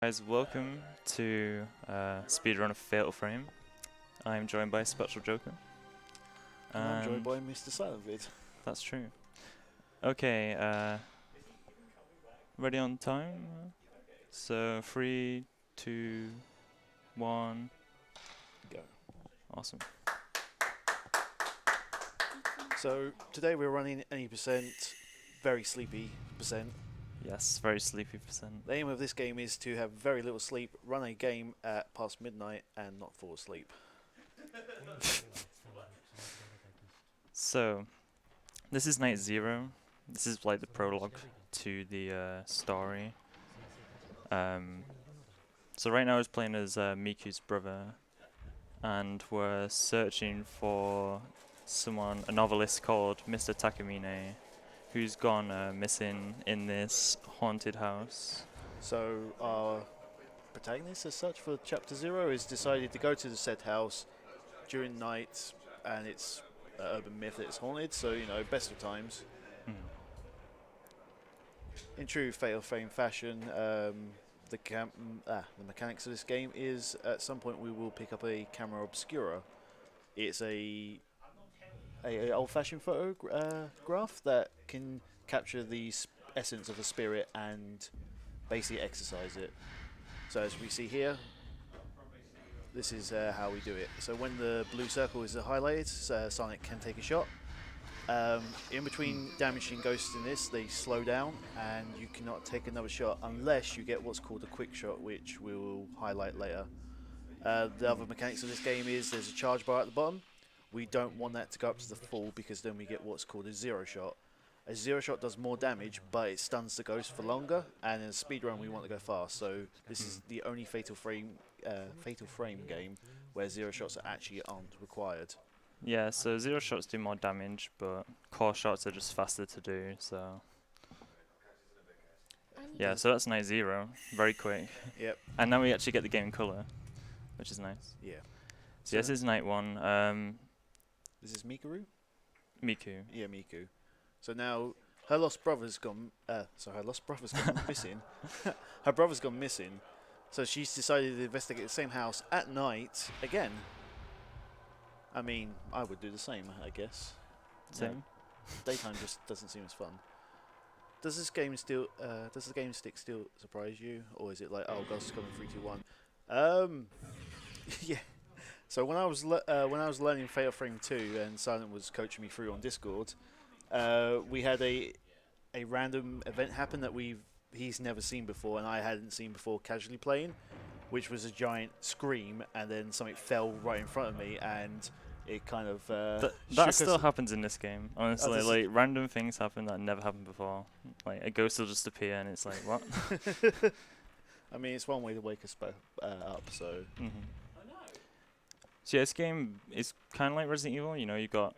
Guys, welcome to Speedrunner Fatal Frame. I'm joined by Spectral Joker. And I'm joined by Mr. Silent Vid. That's true. Okay, ready on time? So 3, 2, 1, go. Awesome. So today we're running 80%, very sleepy percent. Yes, very sleepy percent. The aim of this game is to have very little sleep, run a game at past midnight, and not fall asleep. So, this is night 0. This is like the prologue to the story. So right now I was playing as Miku's brother, and we're searching for someone, a novelist called Mr. Takamine, who's gone missing in this haunted house. So our protagonist, as such, for Chapter 0 is decided to go to the said house during night, and it's an urban myth that it's haunted, so, you know, best of times. In true Fatal Frame fashion, the mechanics of this game is at some point we will pick up a camera obscura. It's a old-fashioned photograph that can capture the essence of a spirit and basically exercise it. So as we see here, this is how we do it. So when the blue circle is highlighted, Sonic can take a shot. In between damaging ghosts in this, they slow down, and you cannot take another shot unless you get what's called a quick shot, which we will highlight later. The other mechanics of this game is there's a charge bar at the bottom. We don't want that to go up to the full because then we get what's called a zero shot. A zero shot does more damage, but it stuns the ghost for longer, and in a speedrun we want to go fast. So this is the only Fatal Frame game where zero shots actually aren't required. Yeah, so 0 shots do more damage, but core shots are just faster to do, so... Yeah, so that's night 0, very quick. Yep. And now we actually get the game in colour, which is nice. Yeah. So this is night 1. This is Mikuru? Miku. Yeah, Miku. So now her lost brother's gone. Her lost brother's gone missing. Her brother's gone missing. So she's decided to investigate the same house at night again. I mean, I would do the same, I guess. Same. Yeah. Daytime just doesn't seem as fun. Does this game still? Does the game stick still surprise you, or is it like, oh, Ghost is coming 3, 2, 1? Yeah. So when I was learning Fatal Frame 2 and Silent was coaching me through on Discord, we had a random event happen that he's never seen before and I hadn't seen before casually playing, which was a giant scream and then something fell right in front of me and it kind of that still happens in this game, honestly. Oh, like random things happen that never happened before. Like a ghost will just appear and it's like, what? I mean, it's one way to wake us up, so... So yeah, this game is kind of like Resident Evil. You know, you've got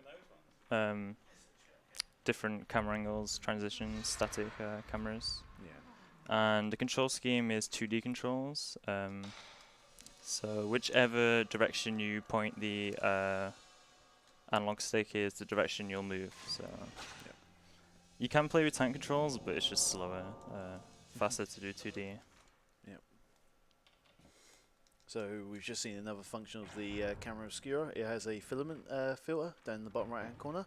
different camera angles, transitions, static cameras. Yeah. And the control scheme is 2D controls. So whichever direction you point the analog stick is the direction you'll move. So you can play with tank controls, but it's just slower, faster to do 2D. So we've just seen another function of the camera obscura. It has a filament filter down in the bottom right hand corner.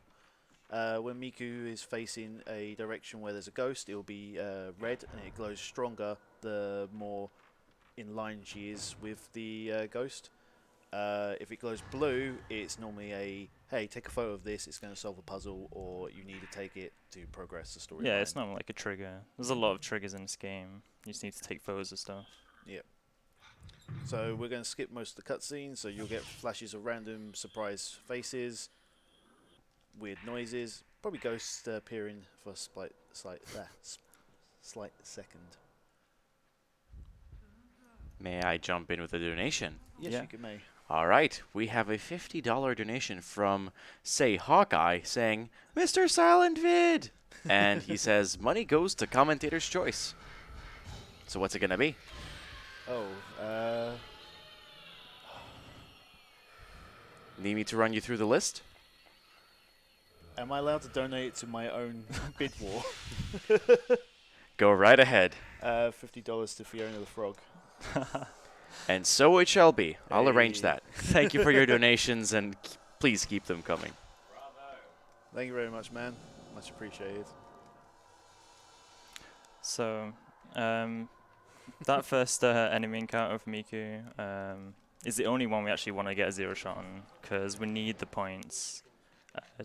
When Miku is facing a direction where there's a ghost, it will be red and it glows stronger the more in line she is with the ghost. If it glows blue, it's normally a, hey, take a photo of this, it's going to solve a puzzle, or you need to take it to progress the story. Yeah, it's not like a trigger. There's a lot of triggers in this game. You just need to take photos of stuff. Yep. So we're going to skip most of the cutscenes, so you'll get flashes of random surprise faces, weird noises, probably ghosts appearing for a slight second. May I jump in with a donation? Yes, Yeah. you may. All right, we have a $50 donation from, say, Hawkeye, saying, Mr. Silent Vid! And he says, money goes to commentator's choice. So what's it going to be? Oh, Need me to run you through the list? am I allowed to donate to my own bid war? Go right ahead. $50 to Fiona the Frog. And so it shall be. I'll arrange Hey. that. Thank you for your donations, and please keep them coming. Thank you very much, man. Much appreciated. So, that first enemy encounter with Miku is the only one we actually want to get a 0 shot on, because we need the points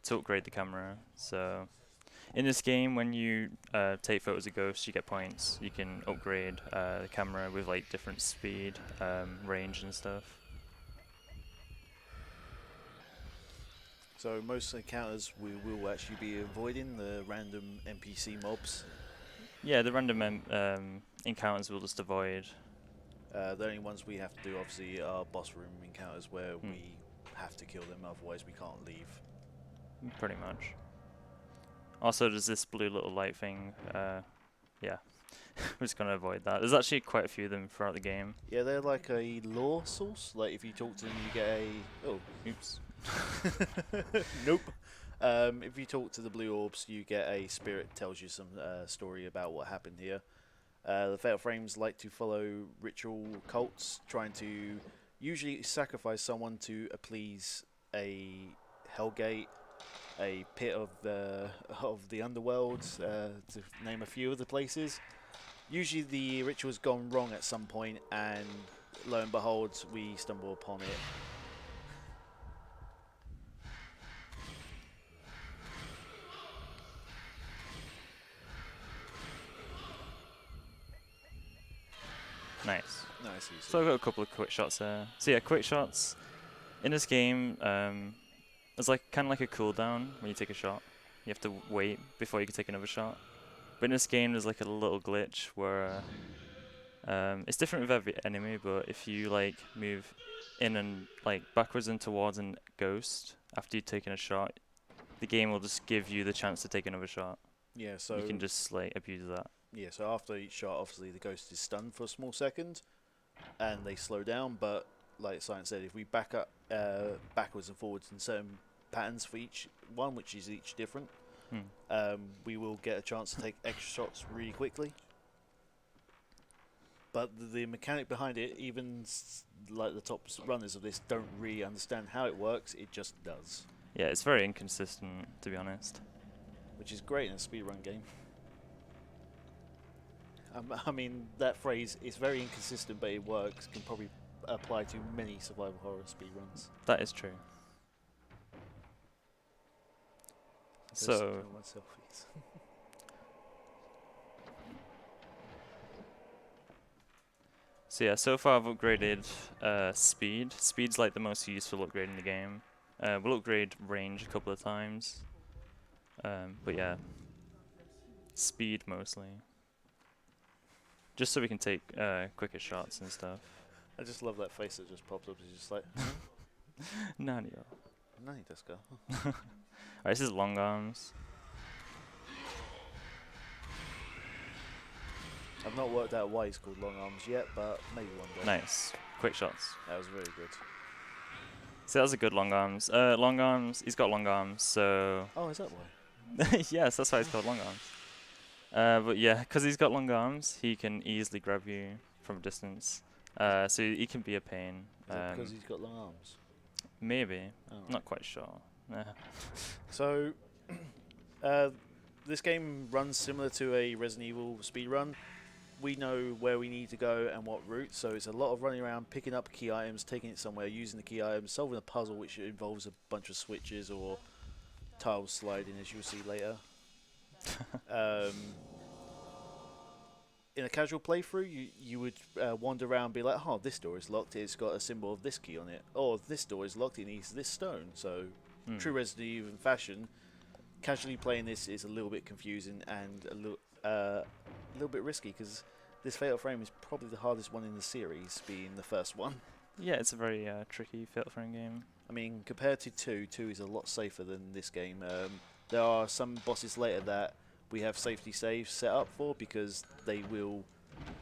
to upgrade the camera. So, in this game, when you take photos of ghosts, you get points. You can upgrade the camera with like different speed, range, and stuff. So most encounters we will actually be avoiding the random NPC mobs. Yeah, the random encounters we'll just avoid. The only ones we have to do obviously are boss room encounters where we have to kill them, otherwise we can't leave. Pretty much. Also, there's this blue little light thing. Yeah, we're just gonna avoid that. There's actually quite a few of them throughout the game. Yeah, they're like a lore source. Like if you talk to them, you get a Oops. nope. If you talk to the blue orbs, you get a spirit tells you some story about what happened here. The Fatal Frames like to follow ritual cults, trying to usually sacrifice someone to appease a hellgate, a pit of the underworld, to name a few of the places. Usually the ritual's gone wrong at some point, and lo and behold, we stumble upon it. Nice. Nice. So I've got a couple of quick shots there. So yeah, quick shots in this game. There's like kind of like a cooldown when you take a shot. You have to wait before you can take another shot. But in this game, there's like a little glitch where it's different with every enemy. But if you like move in and like backwards and towards a ghost after you've taken a shot, the game will just give you the chance to take another shot. Yeah, so You can just like abuse that. yeah, so after each shot, obviously the ghost is stunned for a small second, and they slow down. But like Science said, if we back up backwards and forwards in certain patterns for each one, which is each different, we will get a chance to take extra shots really quickly. But the mechanic behind it, even like the top runners of this, don't really understand how it works. It just does, Yeah, it's very inconsistent, to be honest. which is great in a speedrun game. I mean, that phrase is very inconsistent, but it works. Can probably apply to many survival horror speedruns. That is true. So, so yeah, so far I've upgraded speed. Speed's like the most useful upgrade in the game. We'll upgrade range a couple of times. But yeah, speed mostly. Just so we can take quicker shots and stuff. I just love that face that just popped up. It's just like, Nani. Nani desu ka? Alright, this is long arms. I've not worked out why he's called long arms yet, but maybe one day. Nice. Quick shots. That was very good. So that was a good long arms. Long arms, he's got long arms, so... Oh, is that why? Yes, that's why it's called long arms. But yeah, because he's got long arms, he can easily grab you from a distance. So he can be a pain. Is it because he's got long arms? Maybe. Oh. Not quite sure. So, this game runs similar to a Resident Evil speedrun. We know where we need to go and what route, so it's a lot of running around, picking up key items, taking it somewhere, using the key items, solving a puzzle which involves a bunch of switches or tiles sliding, as you'll see later. In a casual playthrough, you would wander around and be like, oh, this door is locked, it's got a symbol of this key on it. Or this door is locked, it needs this stone. So, true Resident Evil fashion, casually playing this is a little bit confusing and a little bit risky, because this Fatal Frame is probably the hardest one in the series, being the first one. Yeah, it's a very tricky Fatal Frame game. I mean, compared to 2 is a lot safer than this game. There are some bosses later that we have safety saves set up for, because they will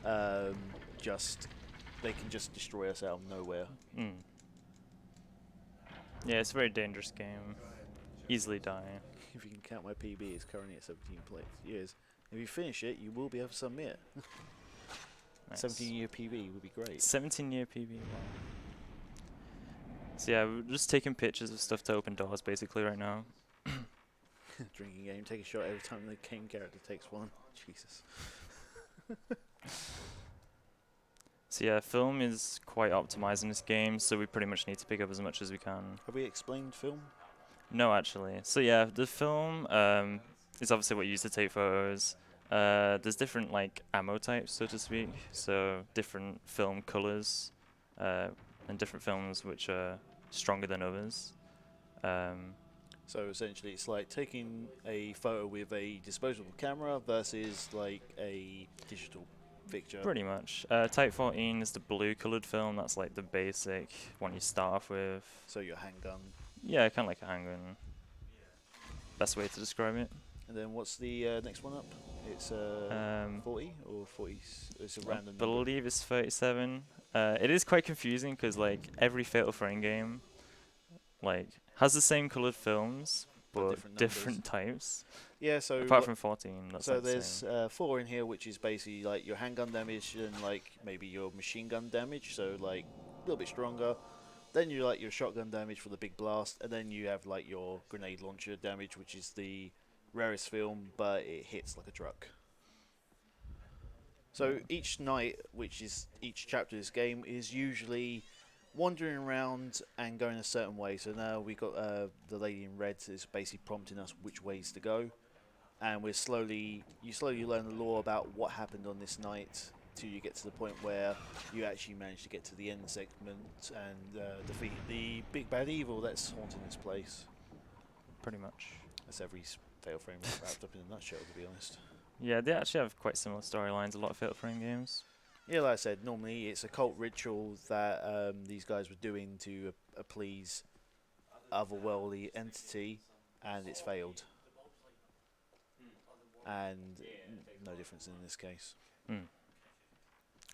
they can just destroy us out of nowhere. Yeah, it's a very dangerous game. Easily die. If you can count my PB, it's currently at 17 years. If you finish it, you will be able to submit. Nice. 17-year PB would be great. 17-year PB. Wow. So yeah, we're just taking pictures of stuff to open doors basically right now. Drinking game, take a shot every time the game character takes one. Jesus. So yeah, film is quite optimized in this game, so we pretty much need to pick up as much as we can. Have we explained film? No, actually. So yeah, the film is obviously what you use to take photos. There's different like ammo types, so to speak. So different film colors, and different films which are stronger than others. So essentially, it's like taking a photo with a disposable camera versus like a digital picture. Pretty much. Type 14 is the blue colored film. That's like the basic one you start off with. So your handgun. Yeah, kind of like a handgun. Best way to describe it. And then what's the next one up? It's 40 or 40. It's a random I believe it's 37. It is quite confusing because like every Fatal Frame game, like has the same colored films but different types. Yeah, so apart from 14, that's so like the there's same. 4 in here, which is basically like your handgun damage and like maybe your machine gun damage. So like a little bit stronger. Then you like your shotgun damage for the big blast, and then you have like your grenade launcher damage, which is the rarest film, but it hits like a truck. So each night, which is each chapter of this game, is usually wandering around and going a certain way. So now we got the lady in red is basically prompting us which ways to go, and you slowly learn the lore about what happened on this night till you get to the point where you actually manage to get to the end segment and defeat the big bad evil that's haunting this place. Pretty much. That's every Fatal Frame wrapped up in a nutshell, to be honest. Yeah, they actually have quite similar storylines, a lot of Fatal Frame games. Yeah, like I said, normally it's a cult ritual that these guys were doing to appease otherworldly entity, and it's failed. And no difference in this case. Mm.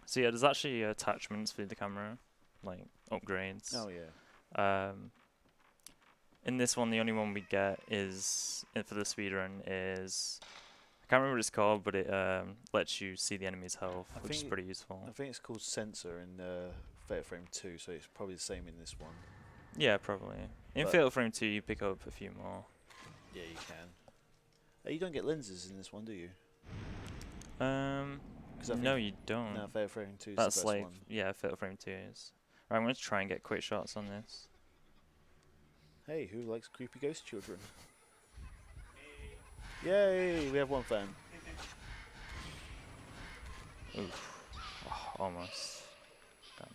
So yeah, there's actually attachments for the camera, like upgrades. Oh yeah. In this one, the only one we get is for the speedrun is I can't remember what it's called, but it lets you see the enemy's health, which is pretty useful. I think it's called Sensor in Fatal Frame 2, so it's probably the same in this one. Yeah, probably. In Fatal Frame 2, you pick up a few more. Yeah, you can. You don't get lenses in this one, do you? No, you don't. No, Fatal Frame 2 is That's the first like one. yeah, Fatal Frame 2 is. Right, I'm gonna try and get quick shots on this. Hey, who likes creepy ghost children? Yay, we have one fan. Oof. Oh, almost. Done.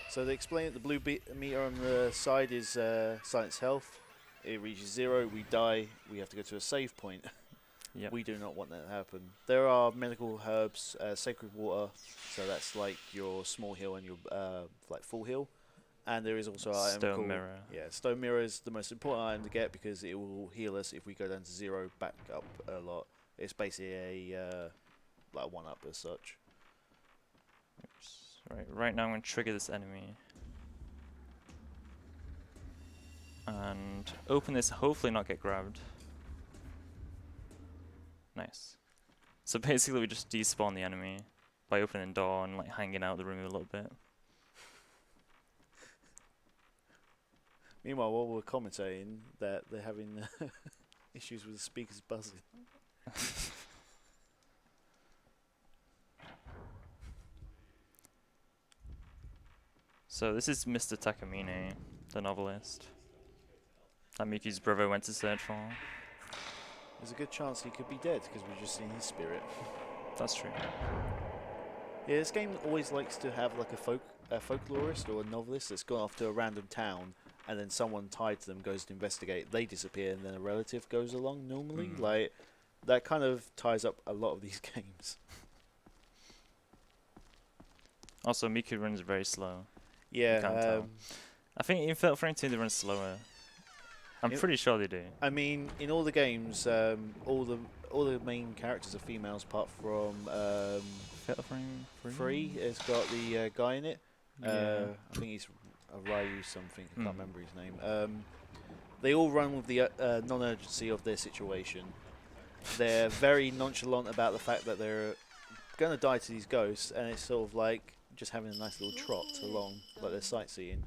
So they explain that the blue meter on the side is silence health. It reaches 0, we die, we have to go to a save point. Yep. We do not want that to happen. There are medical herbs, sacred water, so that's like your small heal and your like full heal. And there is also an item Stone called mirror. Yeah, stone mirror is the most important item to get because it will heal us if we go down to 0 back up a lot. It's basically a like 1-up as such. Oops. Right now I'm going to trigger this enemy. And open this, hopefully not get grabbed. Nice. So basically we just despawn the enemy by opening the door and like hanging out the room a little bit. Meanwhile, while we're commentating, that they're having issues with the speakers buzzing. So this is Mr. Takamine, the novelist that Miki's brother went to search for. There's a good chance he could be dead because we've just seen his spirit. That's true. Yeah, this game always likes to have like a folklorist or a novelist that's gone off to a random town, and then someone tied to them goes to investigate. They disappear, and then a relative goes along. Normally, like that kind of ties up a lot of these games. Also, Miku runs very slow. Yeah, You can't tell. I think in Fatal Frame 2 they run slower. I'm pretty sure they do. I mean, in all the games, all the main characters are females, apart from Fatal Frame 3. It's got the guy in it. Yeah. I think he's Ryu something. I can't remember his name. They all run with the non-urgency of their situation. They're very nonchalant about the fact that they're going to die to these ghosts, and it's sort of like just having a nice little trot along, like they're sightseeing.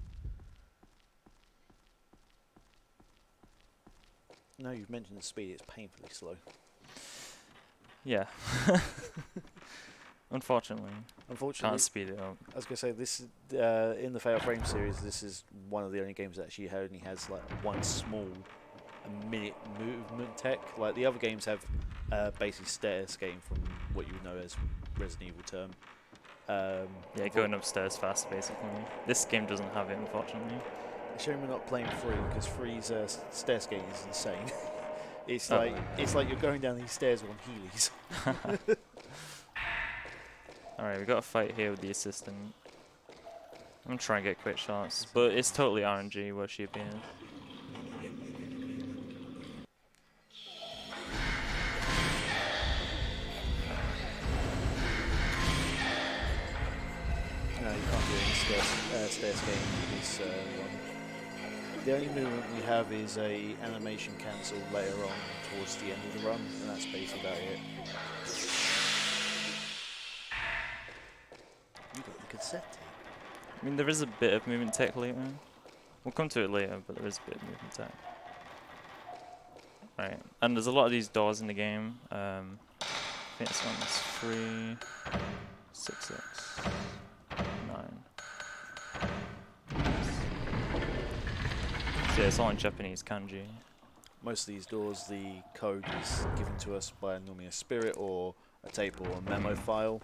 Now you've mentioned the speed, it's painfully slow. Yeah. Unfortunately. Can't speed it up. I was going to say, this is, in the Fatal Frame series, this is one of the only games that actually only has like one small minute movement tech. Like the other games have basically stair skating from what you would know as Resident Evil term. Yeah, going upstairs fast, basically. This game doesn't have it, unfortunately. It's a shame we're not playing 3, because 3's stair skating is insane. It's Oh. like you're going down these stairs on heelys. Alright, we got a fight here with the assistant. I'm gonna try and get quick shots, but it's totally RNG where she appears. No, you can't do any stair skating with this one. The only movement we have is a animation cancel later on towards the end of the run, and that's basically about it. You got the cassette tape. I mean, there is a bit of movement tech later. We'll come to it later, but there is a bit of movement tech. Right, and there's a lot of these doors in the game. I think this one's 3, 6, 6, 9. So yeah, it's all in Japanese kanji. Most of these doors, the code is given to us by normally a spirit or a tape or a memo file.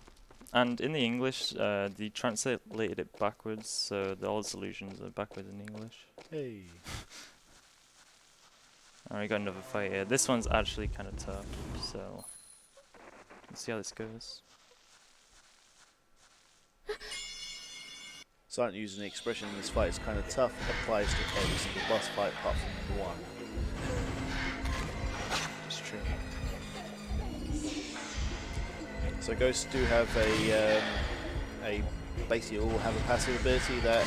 And in the English, they translated it backwards, so all the solutions are backwards in English. Hey. Alright, got another fight here. This one's actually kind of tough, so let's see how this goes. Silent using the expression in this fight is kind of tough, applies to every single boss fight apart from one. It's true. So ghosts do have a basically all have a passive ability that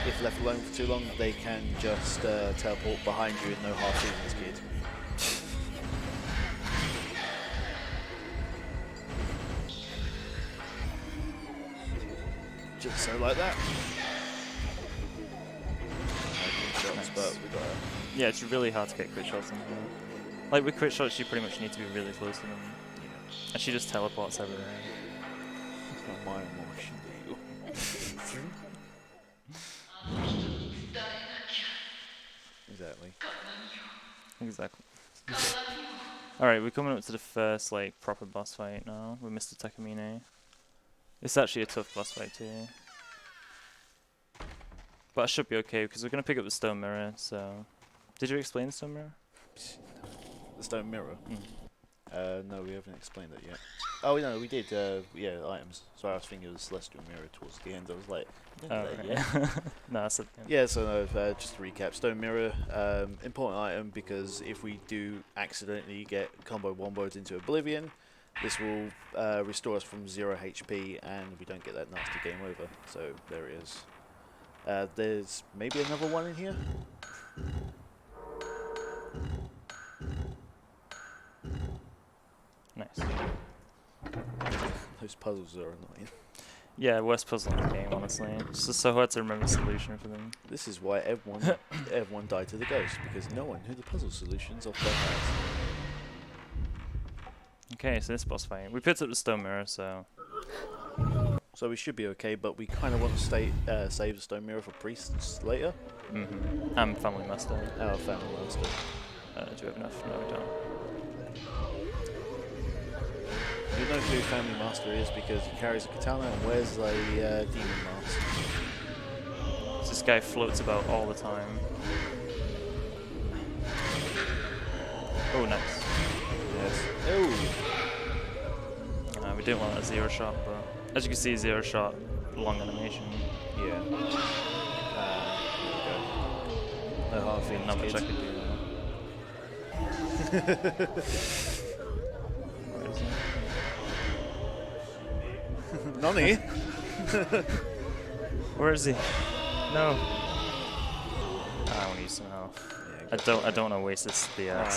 if left alone for too long they can just teleport behind you and no hard feelings, kid. Just so like that. Shots, but we got Yeah, it's really hard to get crit shots in here. Like with crit shots, you pretty much need to be really close to them. And she just teleports everywhere. it's not my emotion to you. Exactly. Exactly. Alright, we're coming up to the first like proper boss fight now with Mr. Takamine. It's actually a tough boss fight too. But I should be okay because we're gonna pick up the stone mirror, so did you explain the stone mirror? The stone mirror? Mm. No, we haven't explained that yet. Oh, no, we did. Yeah, items. Sorry, I was thinking of the celestial mirror towards the end. I was like, Oh, yeah. no, that's it. Yeah, so no, just to recap, stone mirror, important item because if we do accidentally get combo womboed into oblivion, this will restore us from 0 HP and we don't get that nasty game over. So there it is. There's maybe another one in here. Nice. Those puzzles are annoying. Yeah, worst puzzle in the game, honestly. It's just so hard to remember the solution for them. This is why everyone died to the ghost, because no one knew the puzzle solutions off their heads. Okay, so this boss fight. We picked up the stone mirror, so So we should be okay, but we kind of want to save the stone mirror for priests later. I'm family master. Our family master. Do we have enough? No, we don't. You know who family master is because he carries a katana and wears a demon mask. So this guy floats about all the time. Oh, nice. Yes. Oh. We didn't want a zero shot, but as you can see, zero shot, long animation. Yeah. No hard feelings, Not much I kids. could do there. Where is he? Nonny. Where is he? No. I want to use some health. I don't want to waste this don't.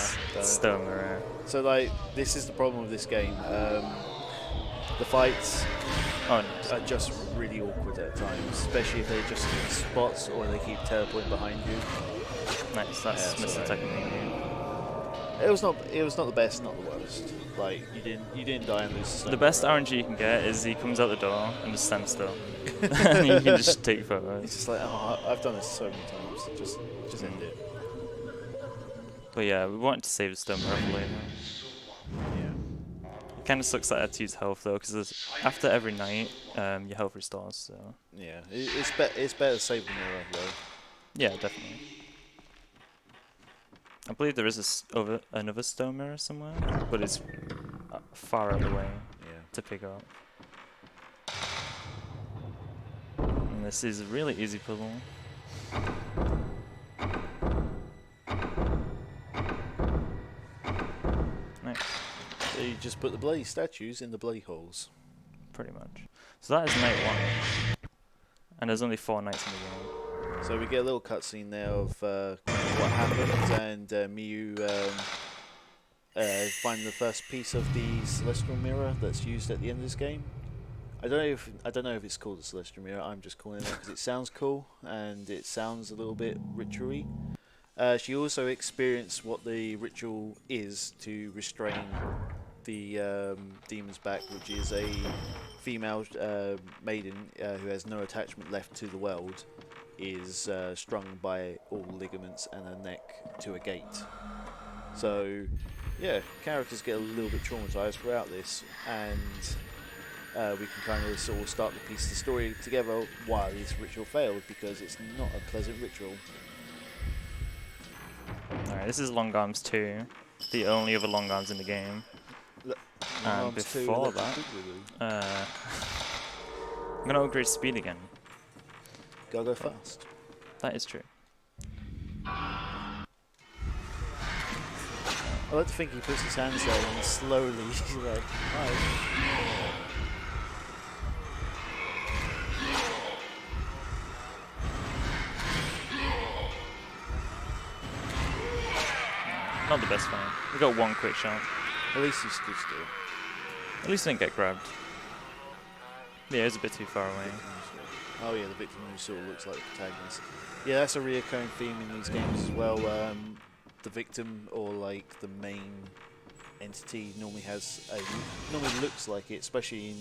stone mirror. So like, this is the problem with this game. The fights Oh, no. are just really awkward at times, especially if they're just in spots or they keep teleporting behind you. Nice, that's Yeah, it's Mr. alright. Technique. It was not the best, not the worst. Like you didn't die and lose the The best RNG you can get is he comes out the door and just stands still. And you can just take It's photos. just like, oh, I've done this so many times. Just end it. But yeah, we wanted to save the stone for later. Yeah. It kind of sucks that I had to use health though, because after every night, your health restores. So Yeah. It's better to save the mirror though. yeah, definitely. I believe there is another stone mirror somewhere, but it's far out of the way to pick up. And this is a really easy puzzle. Nice. So you just put the bloody statues in the bloody holes. Pretty much. So that is night 1. And there's only 4 nights in the game. So we get a little cutscene there of what happened, and Miyu find the first piece of the celestial mirror that's used at the end of this game. I don't know if it's called the celestial mirror. I'm just calling it because it sounds cool and it sounds a little bit ritual-y. She also experienced what the ritual is to restrain the demons back, which is a female maiden who has no attachment left to the world, is strung by all ligaments and her neck to a gate. So, yeah, characters get a little bit traumatized throughout this, and we can kind of sort of start to piece the story together why this ritual failed, because it's not a pleasant ritual. Alright, this is Long Arms 2, the only other Long Arms in the game. And before that, I'm going to upgrade speed again. Gotta go fast. That is true. I like to think he puts his hands there and slowly he's like, hi. Not the best fight. We got 1 quick shot. At least he stood still. At least I didn't get grabbed. Yeah, it was a bit too far away. Oh yeah, the victim who sort of looks like the protagonist. Yeah, that's a reoccurring theme in these games as well. The victim, or like the main entity, normally looks like it, especially in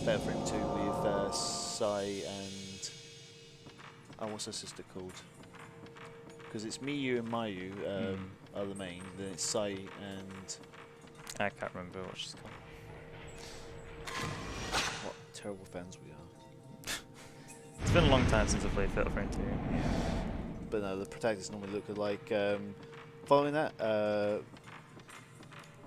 Fatal Frame 2 with Sai and what's her sister called? Because it's Miyu and Mayu are the main. Then it's Sai and I can't remember what she's called. what terrible fans we are. It's been a long time since I played Fatal Frame 2. But no, the protagonists normally look like. Following that,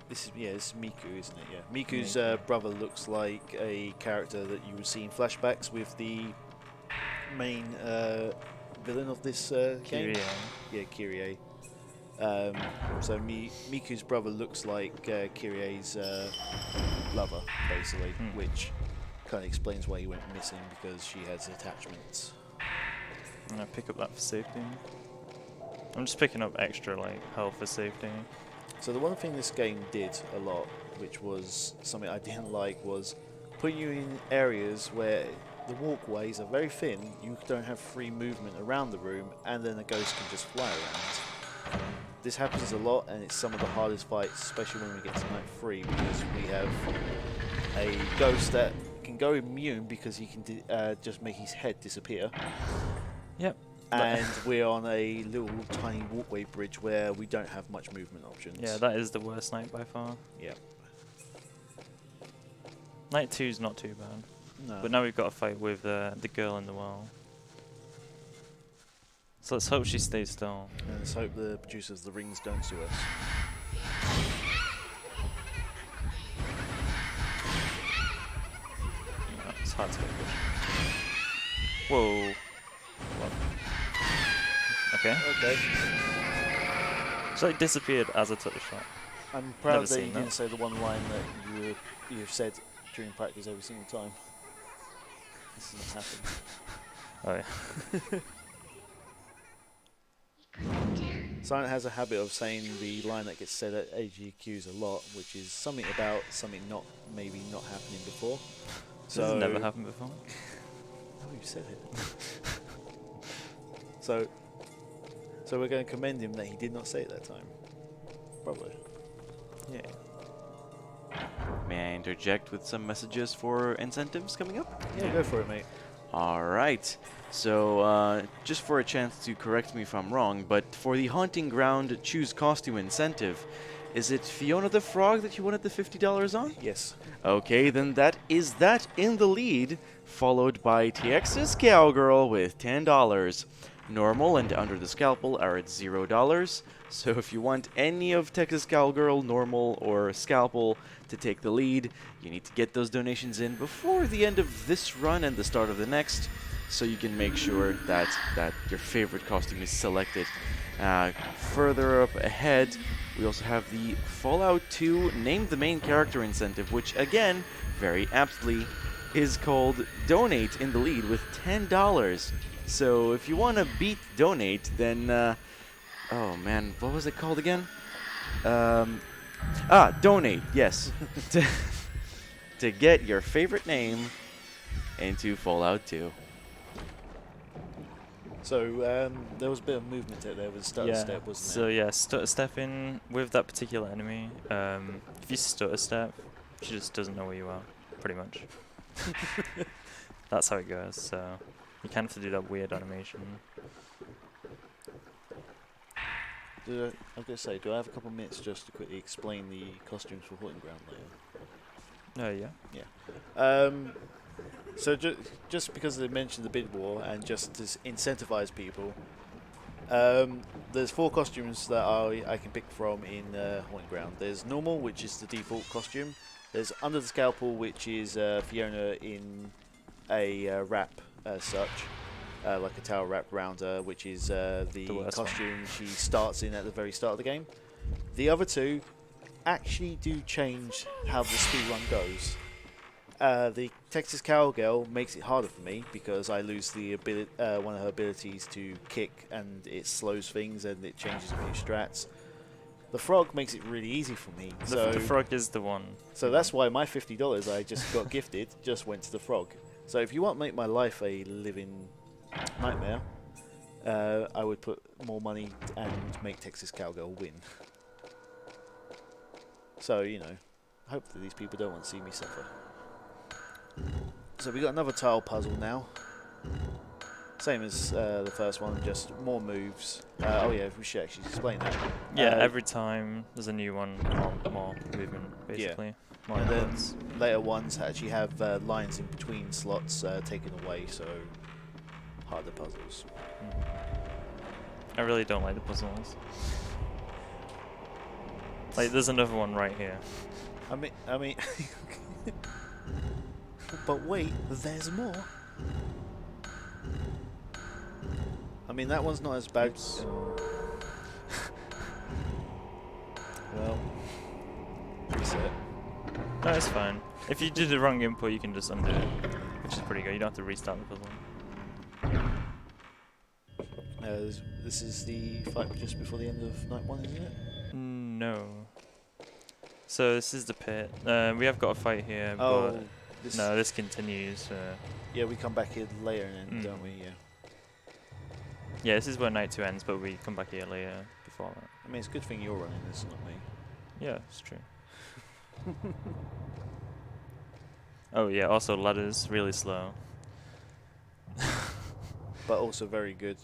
this is Miku, isn't it? Yeah, Miku's brother looks like a character that you would see in flashbacks with the main villain of this game. Yeah, Kyrie. So Miku's brother looks like Kyrie's lover, basically, which kind of explains why he went missing, because she has attachments. I'm gonna pick up that for safety. I'm just picking up extra like health for safety. So the one thing this game did a lot, which was something I didn't like, was putting you in areas where the walkways are very thin, you don't have free movement around the room, and then a ghost can just fly around. This happens a lot, and it's some of the hardest fights, especially when we get to night 3, because we have a ghost that can go immune because he can just make his head disappear. Yep. And we're on a little tiny walkway bridge where we don't have much movement options. Yeah, that is the worst night by far. Yeah. Night 2's not too bad. No. But now we've got to fight with the girl in the well. So let's hope she stays still. And let's hope the producers of the rings don't sue us. No, it's hard to get good. Whoa. What? Okay. Okay. So it disappeared as I took the shot. I'm proud Never that you seen didn't that. say the one line that you've said during practice every single time. This doesn't happen. Oh yeah. Silent has a habit of saying the line that gets said at AGQs a lot, which is something about something maybe not happening before. This has never happened before. Oh, you said it. So we're going to commend him that he did not say it that time. Probably. Yeah. May I interject with some messages for incentives coming up? Yeah, go for it, mate. All right. So, just for a chance to correct me if I'm wrong, but for the Haunting Ground Choose Costume incentive, is it Fiona the Frog that you wanted the $50 on? Yes. Okay, then that is that in the lead, followed by Texas Cowgirl with $10. Normal and Under the Scalpel are at $0. So if you want any of Texas Cowgirl, Normal, or Scalpel to take the lead, you need to get those donations in before the end of this run and the start of the next, so you can make sure that your favorite costume is selected. Further up ahead, we also have the Fallout 2 Name the Main Character incentive, which again, very aptly, is called Donate in the lead with $10. So if you want to beat Donate, then, oh man, what was it called again? Donate, yes. to get your favorite name into Fallout 2. So there was a bit of movement there with stutter step, wasn't So yeah, stutter stepping with that particular enemy. If you stutter step, she just doesn't know where you are, pretty much. That's how it goes. So you kind of have to do that weird animation. I'm going to say, do I have a couple of minutes just to quickly explain the costumes for Haunting Ground later? Yeah. Yeah. So just because they mentioned the bid war and just to incentivize people, there's 4 costumes that I can pick from in Haunting Ground. There's Normal, which is the default costume. There's Under the Scalpel, which is Fiona in a wrap as such, like a towel wrap around her, which is the costume she starts in at the very start of the game. The other 2 actually do change how the speedrun goes. The Texas Cowgirl makes it harder for me because I lose the one of her abilities to kick, and it slows things and it changes a few strats. The frog makes it really easy for me. The frog is the one. So that's why my $50 I just got gifted just went to the frog. So if you want to make my life a living nightmare, I would put more money and make Texas Cowgirl win. So, you know, hopefully these people don't want to see me suffer. So we got another tile puzzle now. Same as the first one, just more moves. Oh yeah, we should actually explain that. Yeah, every time there's a new one, more movement, basically. Yeah. More And inputs. then later ones actually have lines in between slots taken away, so harder puzzles. I really don't like the puzzles. Like, there's another one right here. I mean, but wait, there's more. I mean, that one's not as bad. Well, reset. No, it's fine. If you did the wrong input, you can just undo it, which is pretty good. You don't have to restart the puzzle. This is the fight just before the end of night 1, isn't it? No. So this is the pit. We have got a fight here, Oh, but no, this continues. Yeah, we come back here later, then, don't we? Yeah. Yeah, this is where night 2 ends, but we come back here later before that. I mean, it's a good thing you're running this, not me. Yeah, it's true. Oh yeah, also ladder's really slow. But also very good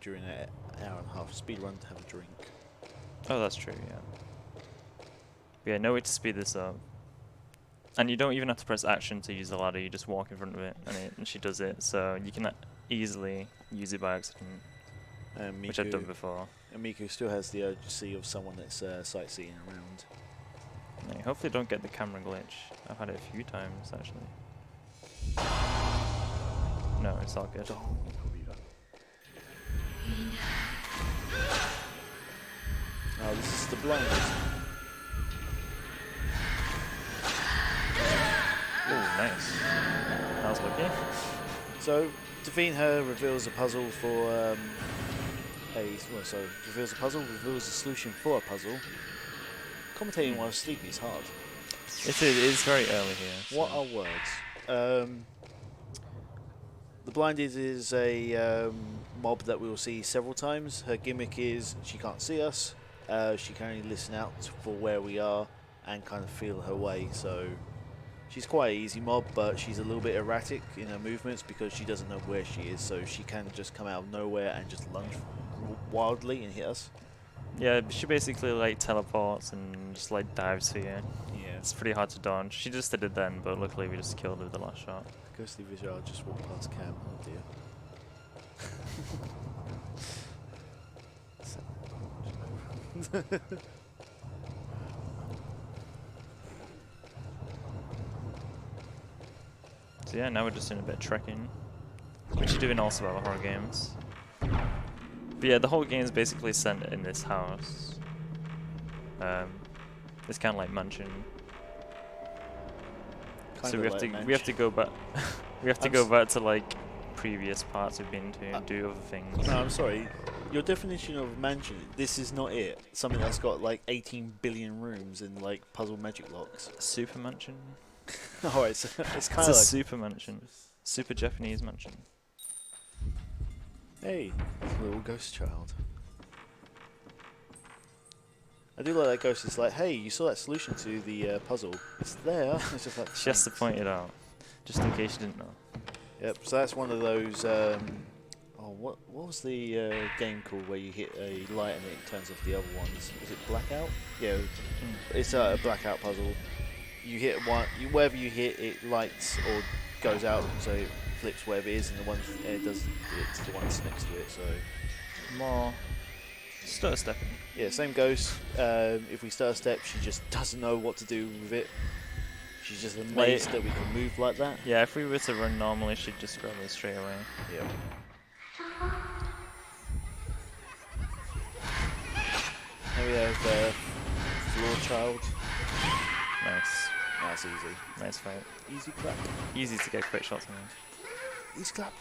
during an hour and a half speed run to have a drink. Oh, that's true, yeah. But yeah, no way to speed this up. And you don't even have to press action to use the ladder, you just walk in front of it and she does it, so you can easily use it by accident, which I've done before. And Miku still has the urgency of someone that's sightseeing around. Yeah, hopefully don't get the camera glitch. I've had it a few times, actually. No, it's all good. Oh, this is the blind. Oh, nice. That was lucky. So, defeating her reveals a puzzle for reveals a puzzle, reveals a solution for a puzzle. Commentating while sleepy is hard. It is very early here. What so. are words? The Blinded is a mob that we will see several times. Her gimmick is she can't see us. She can only listen out for where we are and kind of feel her way. So she's quite an easy mob, but she's a little bit erratic in her movements because she doesn't know where she is. So she can just come out of nowhere and just lunge wildly and hit us. Yeah, she basically like teleports and just like dives for you. Yeah. It's pretty hard to dodge. She just did it then, but luckily we just killed her with the last shot. Ghostly Visual just walked past Cam. Oh dear. So yeah, now we're just doing a bit of trekking, which you do in all survival horror games. But yeah, the whole game is basically set in this house. It's kind of like mansion. So we have to go back. We have to go back to like previous parts we've been to and do other things. No, I'm sorry. Your definition of mansion, this is not it. Something that's got like 18 billion rooms and like puzzle magic locks. Super mansion. Alright, so it's It's kind a of like... super mansion. Super Japanese mansion. Hey, little ghost child. I do like that ghost. It's like, hey, you saw that solution to the puzzle. It's there. It's just like, She has to thanks. point it out, just in case you didn't know. Yep, so that's one of those... what was the game called where you hit a light and it turns off the other ones? Was it Blackout? Yeah, it's a blackout puzzle. You hit one, wherever you hit, it lights or goes out, so it flips wherever it is, and the one it does it to the ones next to it. So More stutter stepping. yeah, same goes. If we start a step, she just doesn't know what to do with it. She's just amazed that we can move like that. Yeah, if we were to run normally, she'd just grab us straight away. Yeah. Now we have Floor Child. Nice. That's easy. Nice fight. Easy clap. Easy to get quick shots on. Easy clap.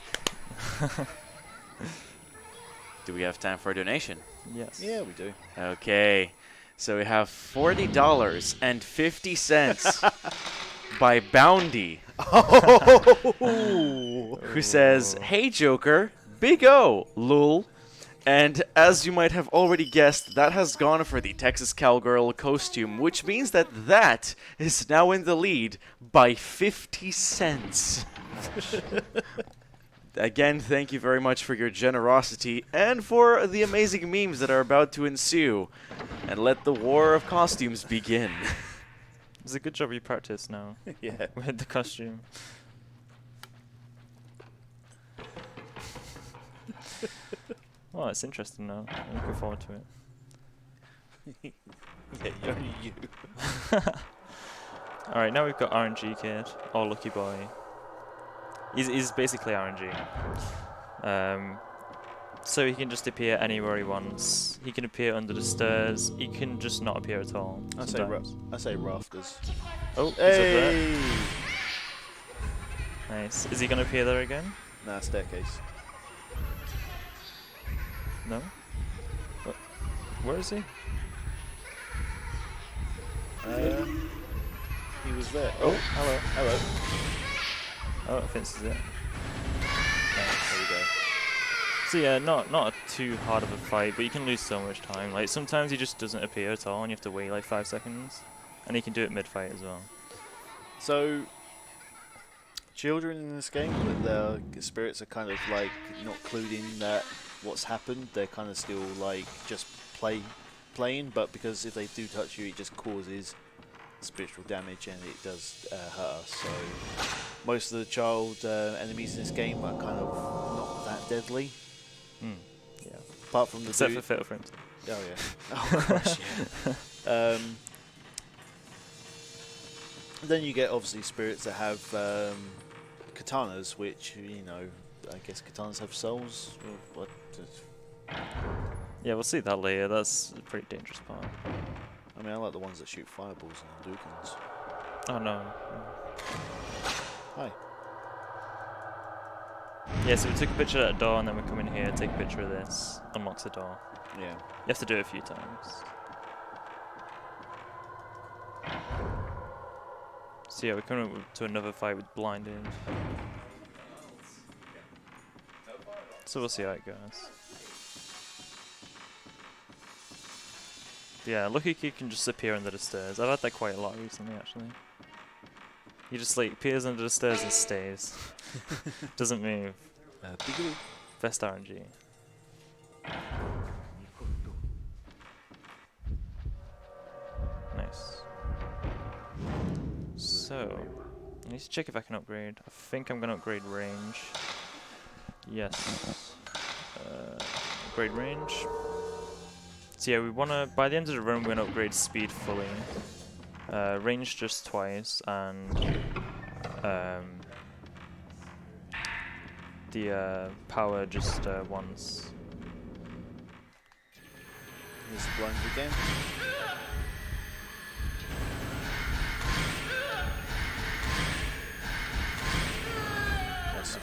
Do we have time for a donation? Yes. Yeah, we do. Okay. So we have $40.50 by Boundy, who says, "Hey Joker, Big O, lol." And as you might have already guessed, that has gone for the Texas Cowgirl costume, which means that that is now in the lead by 50 cents. Again, thank you very much for your generosity and for the amazing memes that are about to ensue. And let the war of costumes begin. It's a good job you practiced now Yeah. with the costume. Well, it's interesting now. I'm looking forward to it. Yeah, only you. Alright, now we've got RNG Kid, or Lucky Boy. He's basically RNG. So he can just appear anywhere he wants. He can appear under the stairs. He can just not appear at all. I say rafters. Oh, he's up there. Hey! Nice. Is he going to appear there again? Nah, staircase. No? What? Where is he? He was there. Oh, hello. Hello. Oh, Vince is it. Nice. There we go. So yeah, not too hard of a fight, but you can lose so much time. Like sometimes he just doesn't appear at all, and you have to wait like 5 seconds, and he can do it mid-fight as well. So, children in this game, with their spirits are kind of like not clued in that what's happened. They're kind of still like just playing, but because if they do touch you, it just causes spiritual damage and it does hurt us. So most of the child enemies in this game are kind of not that deadly. Yeah. Apart from the Except dude. for Fatal Frames. Oh yeah. Oh gosh, yeah. Then you get obviously spirits that have katanas, which I guess katanas have souls. Or what? Yeah, we'll see that later. That's a pretty dangerous part. I mean, I like the ones that shoot fireballs and Hadoukens. Oh no. Hi. Yeah, so we took a picture of that door, and then we come in here, take a picture of this, unlocks the door. Yeah. You have to do it a few times. So yeah, we're coming up to another fight with blinded. So we'll see how it goes. Yeah, Lucky Kid can just appear under the stairs. I've had that quite a lot recently, actually. He just like appears under the stairs and stays. Doesn't move. Best RNG. Nice. So, I need to check if I can upgrade. I think I'm gonna upgrade range. Yes. Upgrade range. So yeah, we wanna, by the end of the run, we're gonna upgrade speed fully. Range just twice, and the power just once. Here's the blind again. That's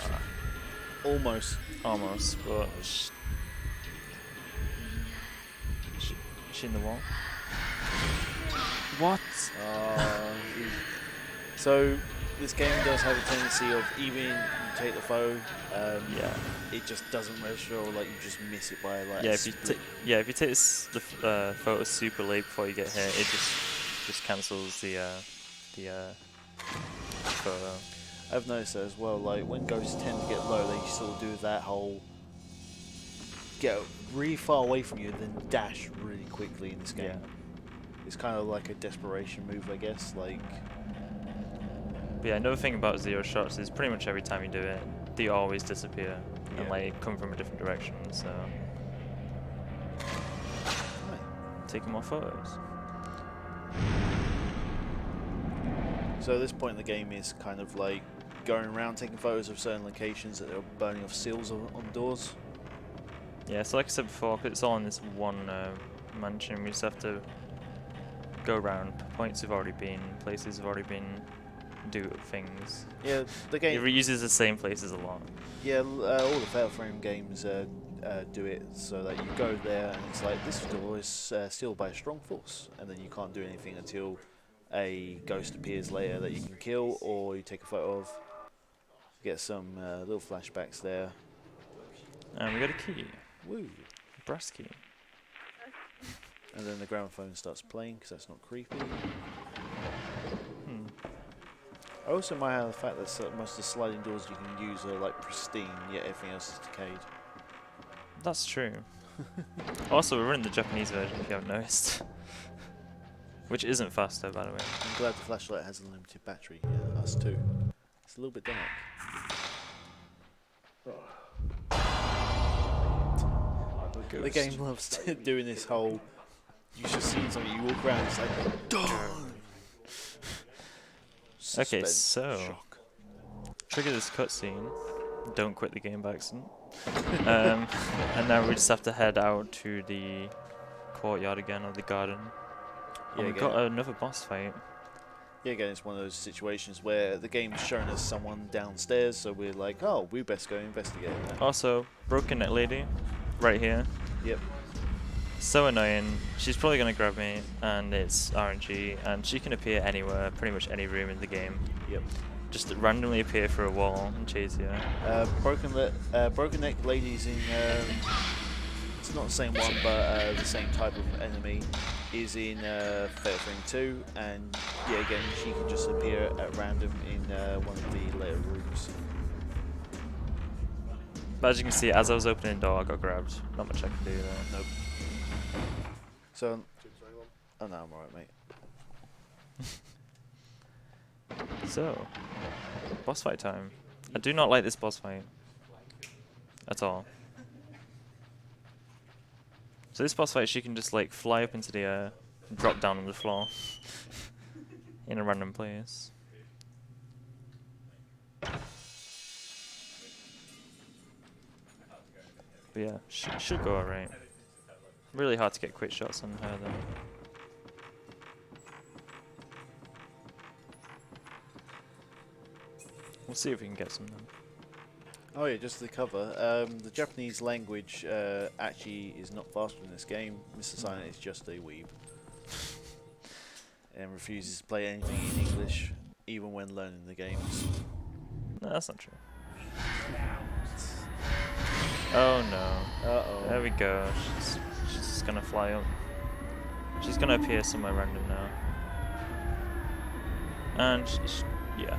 almost, but she in the wall. What? So this game does have a tendency of, even you take the foe, Yeah. it just doesn't register, or like you just miss it by like. Yeah, if you take the photo super late before you get hit, it just cancels the photo. I've noticed that as well. Like when ghosts tend to get low, they sort of do that whole get really far away from you, then dash really quickly in this game. Yeah. It's kind of like a desperation move, I guess. Like. But yeah, another thing about zero shots is pretty much every time you do it, they always disappear and like come from a different direction. So taking more photos. So at this point in the game is kind of like going around taking photos of certain locations that are burning off seals on doors. Yeah, so like I said before, 'cause it's all in this one mansion, we just have to go around points have already been, places have already been, do things. Yeah, the game. It reuses the same places a lot. Yeah, all the Fatal Frame games do it so that you go there and it's like this door is sealed by a strong force, and then you can't do anything until a ghost appears later that you can kill, or you take a photo of. Get some little flashbacks there. And we got a key. Woo! Brass key. And then the gramophone starts playing because that's not creepy. I also might have the fact that most of the sliding doors you can use are like pristine, yet everything else is decayed. That's true. Also, we're running the Japanese version if you haven't noticed. Which isn't faster, by the way. I'm glad the flashlight has a limited battery. Yeah, us too. It's a little bit dark. The game loves doing this whole. You should see something. You walk around. It's like done. Okay, Suspense, so shock. trigger this cutscene. Don't quit the game by accident. And now we just have to head out to the courtyard again, or the garden. Yeah, And we've got another boss fight. Yeah, again, it's one of those situations where the game's showing us someone downstairs, so we're like, oh, we best go investigate that. Also, broken neck lady, right here. Yep. So annoying. She's probably gonna grab me, and it's RNG, and she can appear anywhere, pretty much any room in the game. Yep. Just randomly appear through a wall and chase you. Broken neck ladies in. It's not the same one, but the same type of enemy is in Fatal Frame 2, and yeah, again, she can just appear at random in one of the later rooms. But as you can see, as I was opening the door, I got grabbed. Not much I can do there. Nope. So, oh no, I'm alright, mate. So, boss fight time. I do not like this boss fight at all. So this boss fight, she can just like fly up into the air, drop down on the floor in a random place. But yeah, should go alright. Really hard to get quick shots on her though. We'll see if we can get some then. Oh yeah, just the cover. The Japanese language actually is not faster in this game. Mr. Silent is just a weeb. And refuses to play anything in English, even when learning the games. No, that's not true. Oh no. Uh-oh. There we go. She's just gonna fly up. She's gonna appear somewhere random now. And yeah.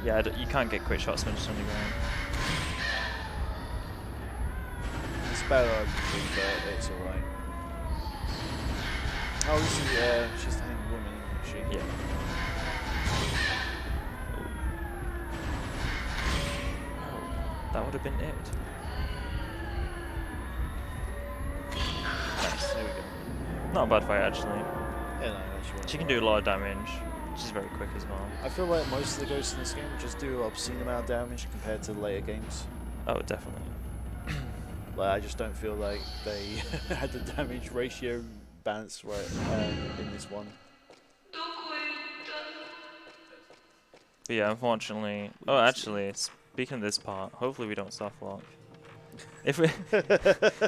Yeah, you can't get quick shots when she's on the ground. It's bad argument, but it's alright. Oh, this is, she's the hanging woman, isn't she? Yeah. That would have been it. Nice. There we go. Not a bad fight actually. Yeah, no, actually. She can do a lot of damage. She's very quick as well. I feel like most of the ghosts in this game just do an obscene amount of damage compared to the later games. Oh, definitely. Like, I just don't feel like they had the damage ratio balanced right in this one. But yeah, unfortunately. Oh, actually, speaking of this part, hopefully we don't soft lock. If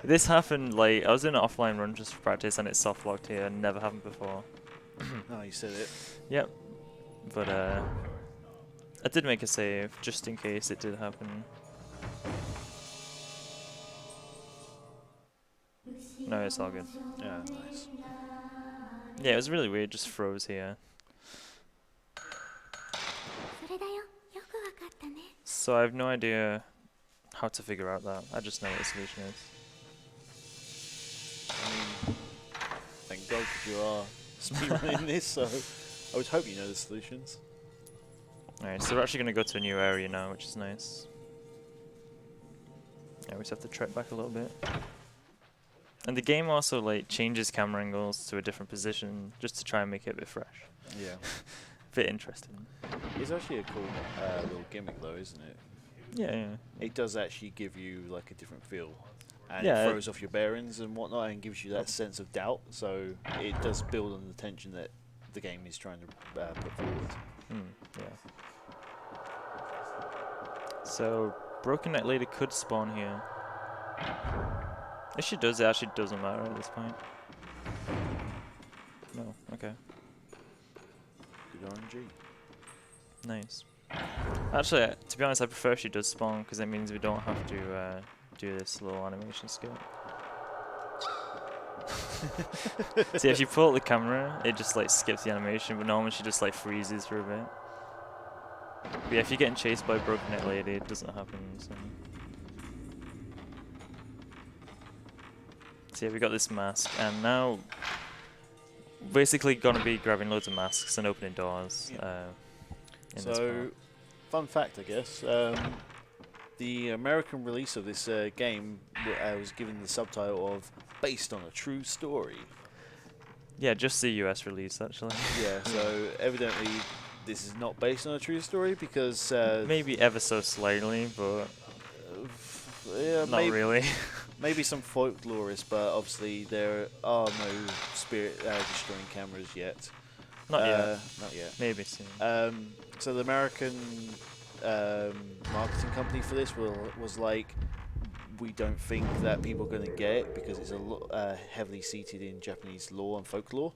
this happened, like I was in an offline run just for practice, and it soft locked here. Never happened before. Oh, you said it. Yep. But I did make a save just in case it did happen. No, it's all good. Yeah, nice. Yeah, it was really weird. Just froze here. So I have no idea how to figure out that. I just know what the solution is. I mean, thank God that you are speedrunning this, so I would hope you know the solutions. Alright, so we're actually going to go to a new area now, which is nice. Yeah, we just have to trek back a little bit. And the game also like changes camera angles to a different position just to try and make it a bit fresh. Yeah. Bit interesting. It's actually a cool little gimmick though, isn't it? Yeah, yeah. It does actually give you like a different feel. And Yeah, it throws off your bearings and whatnot and gives you that sense of doubt. So it does build on the tension that the game is trying to put forward. Yeah. So, Broken Neck Lady could spawn here. If she does, it actually doesn't matter at this point. No, okay. Good RNG. Nice. Actually, to be honest, I prefer if she does spawn, because it means we don't have to do this little animation skip. See, if you pull out the camera, it just like skips the animation, but normally she just like freezes for a bit. But yeah, if you're getting chased by a Broken Neck Lady, it doesn't happen. So yeah, we got this mask, and now basically gonna be grabbing loads of masks and opening doors. Yeah. In this So, part. fun fact, I guess. The American release of this game was given the subtitle of "Based on a True Story." Yeah, just the US release actually. Yeah, so evidently this is not based on a true story because Maybe ever so slightly, but yeah, not really. maybe some folklorists, but obviously there are no spirit destroying cameras yet. Not yet. Not yet. Maybe soon. So the American marketing company for this was like, we don't think that people are going to get it because it's heavily seated in Japanese lore and folklore.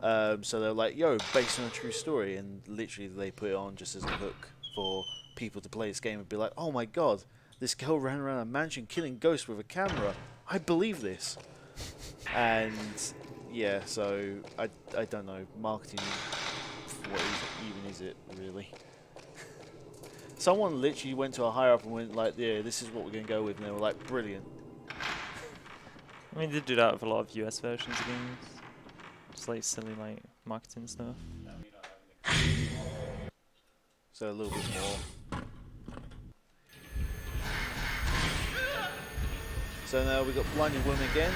So they're like, yo, based on a true story, and literally they put it on just as a hook for people to play this game and be like, oh my god, this girl ran around a mansion killing ghosts with a camera. I believe this. And yeah, so I don't know, marketing, what is it really? Someone literally went to a higher up and went like, yeah, this is what we're going to go with, and they were like, brilliant. I mean, they do that with a lot of US versions of games. Just like silly like marketing stuff. So a little bit more. So now we've got Blinded Woman again.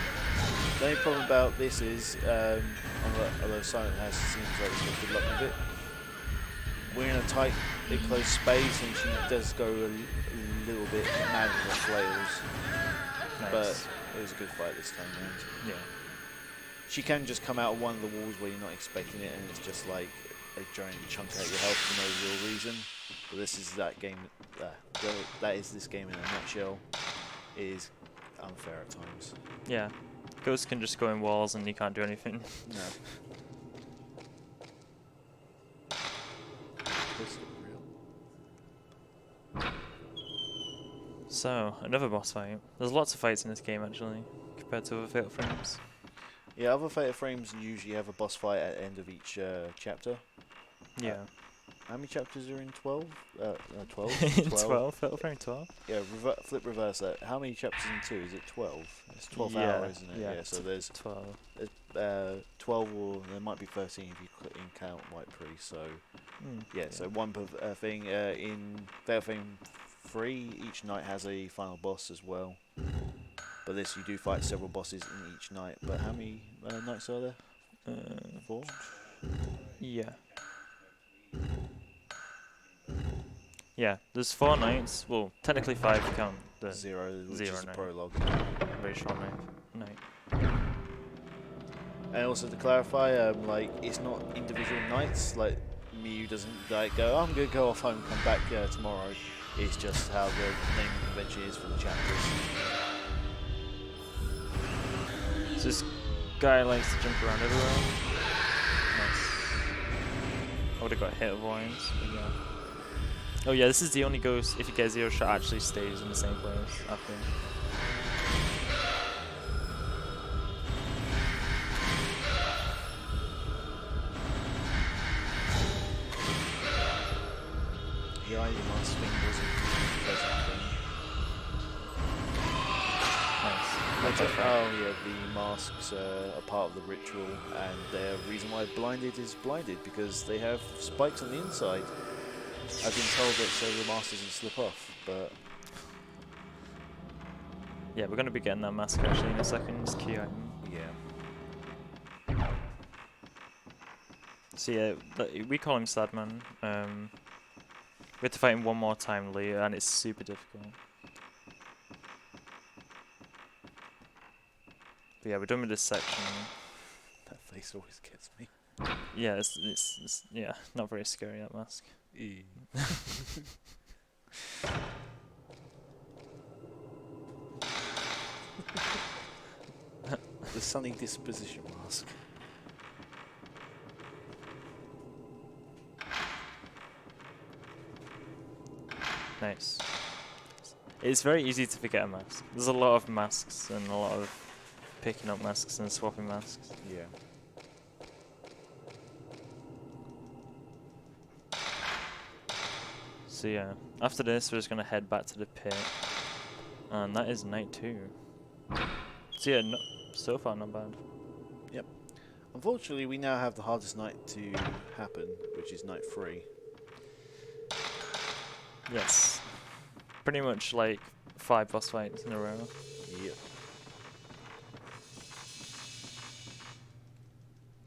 The only problem about this is, although Silent has seems like it's got good luck with it, we're in a tight, enclosed space, and she does go a little bit mad with her flails. Nice. But it was a good fight this time round. Yeah. She can just come out of one of the walls where you're not expecting it, and it's just like a giant chunk out your health for no real reason. But this is that game, that is this game in a nutshell. It is unfair at times. Yeah. Ghosts can just go in walls and you can't do anything. No. This look real. So, another boss fight. There's lots of fights in this game actually, compared to other Fatal Frames. Yeah, other Fatal Frames usually have a boss fight at the end of each chapter. Yeah. How many chapters are in 12? 12? In 12? Fatal Frame 12? Yeah, flip reverse that. How many chapters in 2? Is it 12? It's 12 Yeah, hours, isn't it? yeah, So there's 12. 12 or there might be 13 if you count White Pre. So yeah, so one thing in Fatal Frame 3, each night has a final boss as well. But this you do fight several bosses in each night. But how many nights are there? 4? Yeah. Yeah, there's 4 nights. Well, technically 5 if you count the 0, which zero is the night. prologue. Very short night. And also to clarify, like it's not individual nights. Like Miyu doesn't like go, I'm gonna go off home, come back tomorrow. It's just how the naming convention is for the chapters. So this guy likes to jump around everywhere. Nice. I would have got hit otherwise, but yeah. Oh yeah, this is the only ghost, if you get 0 shot, actually stays in the same place after. The idea of swing wasn't a pleasant thing. Nice. Oh yeah, the masks are part of the ritual, and the reason why blinded is blinded because they have spikes on the inside. I've been told that so the mask doesn't slip off, but Yeah, we're going to be getting that mask actually in a second. It's key item. yeah. So yeah, we call him Sadman. We have to fight him one more time later, and it's super difficult. But yeah, we're done with this section. That face always gets me. Yeah, it's yeah, not very scary, that mask. The sunny disposition mask. Nice. It's very easy to forget a mask. There's a lot of masks and a lot of picking up masks and swapping masks. Yeah. So yeah, after this we're just gonna head back to the pit, and that is night 2. So yeah, so far not bad. Yep. Unfortunately, we now have the hardest night to happen, which is night 3. Yes, pretty much like 5 boss fights in a row. Yep.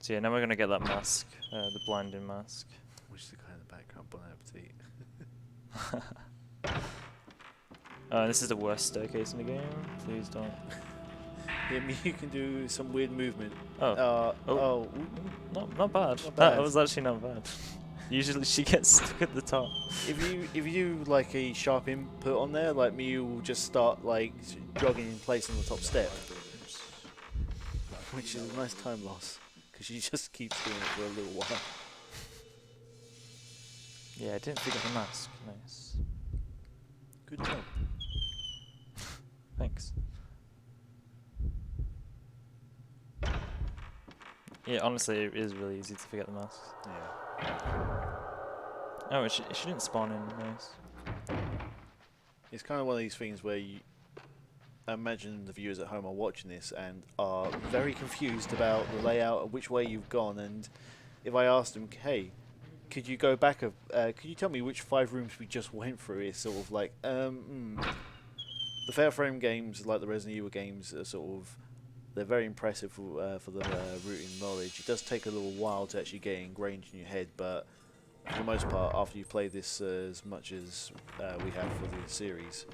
So yeah, now we're gonna get that mask, the blinding mask. Which is the guy in the background, Bon Appetit. This is the worst staircase in the game. Please don't. Yeah, you can do some weird movement. Oh. Oh. Not bad. Not That bad. was actually not bad. Usually she gets stuck at the top. If you do like a sharp input on there, like Miyu will just start like jogging in place on the top step, which is a nice time loss because she just keeps doing it for a little while. Yeah, I didn't forget the mask. Nice. Good job. Thanks. Yeah, honestly, it is really easy to forget the masks. Yeah. Oh, it shouldn't spawn in. Nice. It's kind of one of these things where you imagine the viewers at home are watching this and are very confused about the layout of which way you've gone. And if I asked them, hey, could you go back? Could you tell me which 5 rooms we just went through? It's sort of like, The Fatal Frame games, like the Resident Evil games, are sort of, they're very impressive for the routing knowledge. It does take a little while to actually get ingrained in your head, but for the most part, after you play this as much as we have for the series,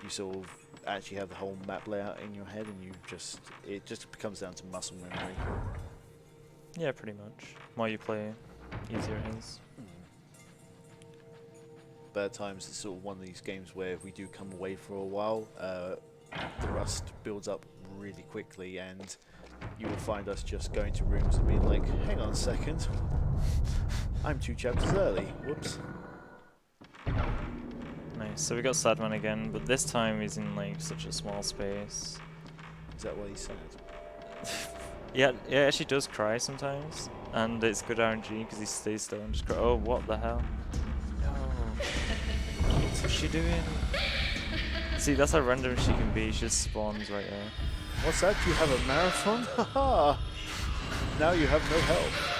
you sort of actually have the whole map layout in your head, and it just becomes down to muscle memory. Yeah, pretty much. More you play, easier it is. bad times, it's sort of one of these games where if we do come away for a while, the rust builds up really quickly, and you will find us just going to rooms and being like, hang on a second, I'm 2 chapters early, whoops. Nice. So we got Sadman again, but this time he's in like such a small space. Is that what he said? Yeah, it actually does cry sometimes, and it's good RNG because he stays still and just cry. Oh, what the hell? No. What's she doing? See, that's how random she can be. She just spawns right there. What's that? You have a marathon? Haha! Now you have no health.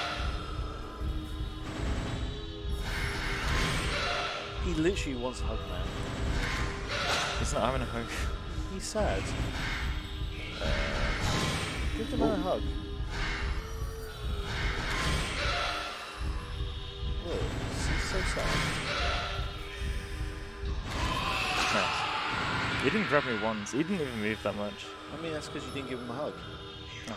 He literally wants a hug, man. He's not having a hug. He's sad. Give the man a hug. Look, he's so sad. Nice. He didn't grab me once. He didn't even move that much. I mean, that's because you didn't give him a hug. Oh.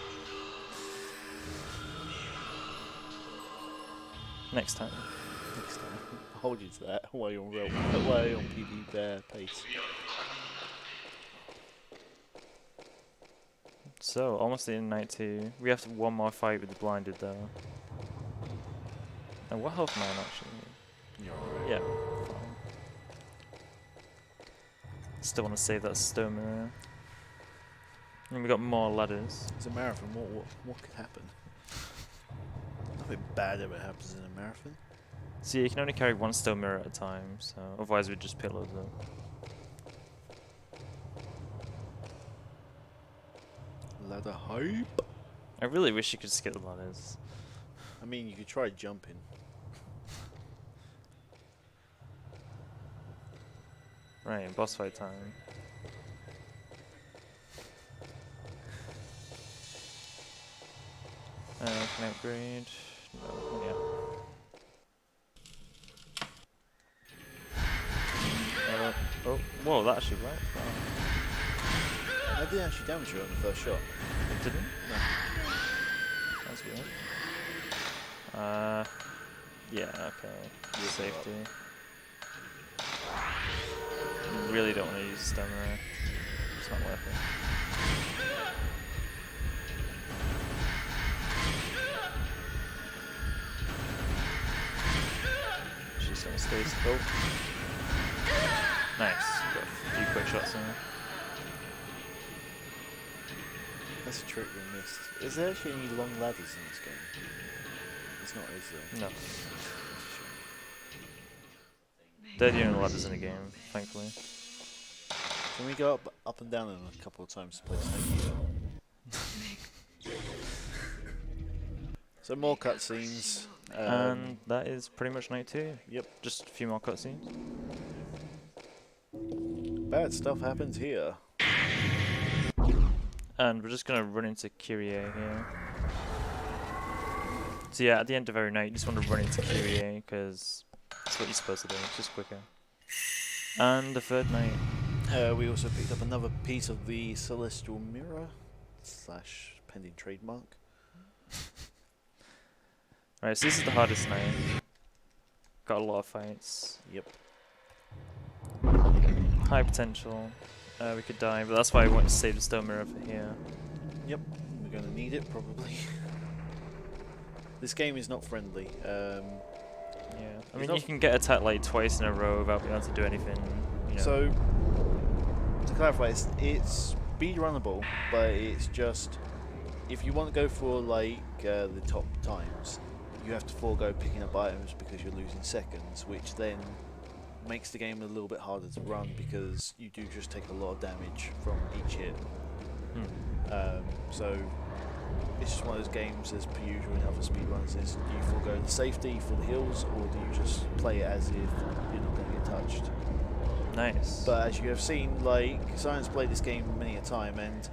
Next time. Next time. I'll hold you to that while you're on PB pace. So, almost in night 2. We have one more fight with the blinded though. And what health am I on actually? You're alright. Yeah, fine. Still want to save that stone mirror. And we got more ladders. It's a marathon. What could happen? Nothing bad ever happens in a marathon. So yeah, you can only carry one stone mirror at a time, so otherwise we'd just pick loads up. Ladder hype. I really wish you could skip the ladders. I mean, you could try jumping. Right, boss fight time. Can I upgrade? No, yeah. Oh, whoa, that actually worked. Wow. I didn't actually damage you on the first shot. It didn't? No. That's weird. Yeah, okay. Safety. Really don't want to use a stamina. It's not worth it. She's gonna stay still. Nice. Got a few quick shots in there. That's a trick we missed. Is there actually any long ladders in this game? It's not, is there? No. They're the only ladders in the game, thankfully. Can we go up and down them a couple of times to play Snake Eater? So more cutscenes. And that is pretty much night 2. Yep. Just a few more cutscenes. Bad stuff happens here. And we're just gonna run into Kyrie here. So yeah, at the end of every night, you just want to run into Kyrie because that's what you're supposed to do. It's just quicker. And the third night. We also picked up another piece of the Celestial Mirror / pending trademark. Right, so this is the hardest night. Got a lot of fights. Yep. High potential. We could die, but that's why I want to save the stone mirror for here. Yep. We're going to need it probably. This game is not friendly. Yeah. I mean, not you can get attacked like twice in a row without being able to do anything. You know. So, to clarify, it's speedrunnable, but it's just if you want to go for like the top times, you have to forego picking up items because you're losing seconds, which then makes the game a little bit harder to run because you do just take a lot of damage from each hit. So it's just one of those games, as per usual in other speedruns, is do you forego the safety for the hills, or do you just play it as if you're not going to get touched? Nice. But as you have seen, like, Science played this game many a time, and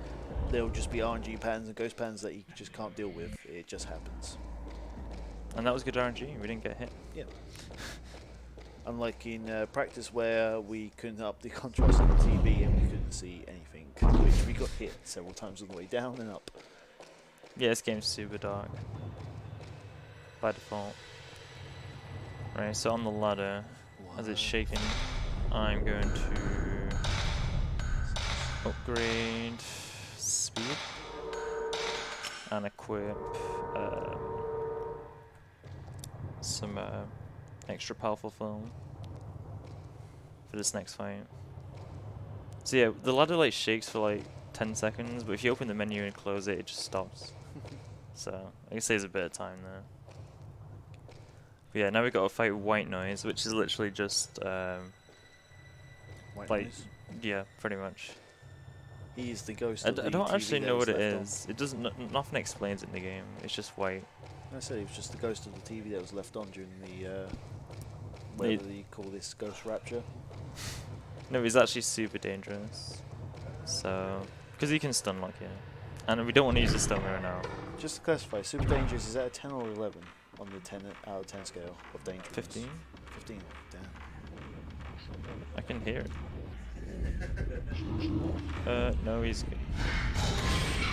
there will just be RNG patterns and ghost patterns that you just can't deal with. It just happens. And that was good RNG. We didn't get hit. Yeah. Unlike in practice where we couldn't up the contrast on the TV and we couldn't see anything, which we got hit several times on the way down and up. Yeah, this game's super dark. By default. Right, so on the ladder. What? as it's shaking, I'm going to upgrade speed and equip some extra powerful film for this next fight. So yeah, the ladder like shakes for like 10 seconds, but if you open the menu and close it, it just stops. So I guess there's a bit of time there. But yeah, now we've got to fight White Noise, which is literally just White like noise. yeah, pretty much. He's the ghost I of the don't TV actually that know was what it left on. is. It doesn't. Nothing explains it in the game. It's just white. I said he was just the ghost of the TV that was left on during the It- whatever you call this, ghost rapture. No, he's actually super dangerous. So because he can stun lock you, and we don't want to use the stun mirror now. Just to clarify, super dangerous, is that a 10 or 11 on the 10 out of 10 scale of dangerous? 15. 15. Damn. I can hear it. No, he's good.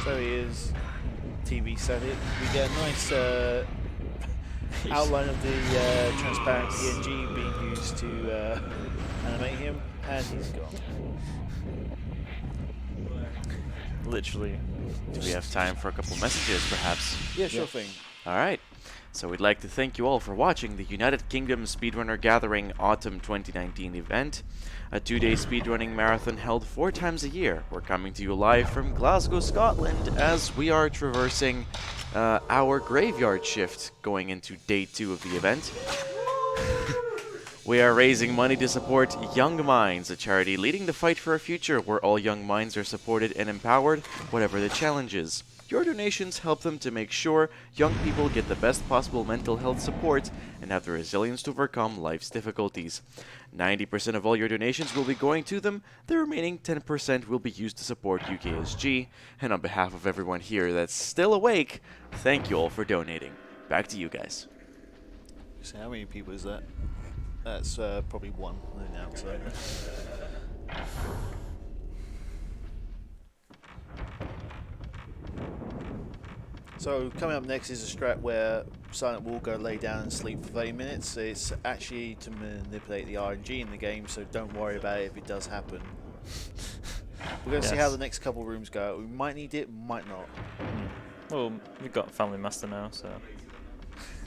So he is. TV set it. We get a nice outline of the transparent PNG being used to animate him, and he's gone. Literally. Do we have time for a couple messages, perhaps? Yeah, sure thing. All right. So we'd like to thank you all for watching the United Kingdom Speedrunner Gathering Autumn 2019 event, a 2-day speedrunning marathon held 4 times a year. We're coming to you live from Glasgow, Scotland, as we are traversing our graveyard shift going into day 2 of the event. We are raising money to support Young Minds, a charity leading the fight for a future where all young minds are supported and empowered, whatever the challenges. Your donations help them to make sure young people get the best possible mental health support and have the resilience to overcome life's difficulties. 90% of all your donations will be going to them. The remaining 10% will be used to support UKSG. And on behalf of everyone here that's still awake, thank you all for donating. Back to you guys. So how many people is that? That's probably one on the outside. So coming up next is a strat where Silent will go lay down and sleep for 30 minutes. It's actually to manipulate the RNG in the game, so don't worry about it if it does happen. We're going to see how the next couple rooms go. We might need it, might not. Well, we've got Family Master now, so.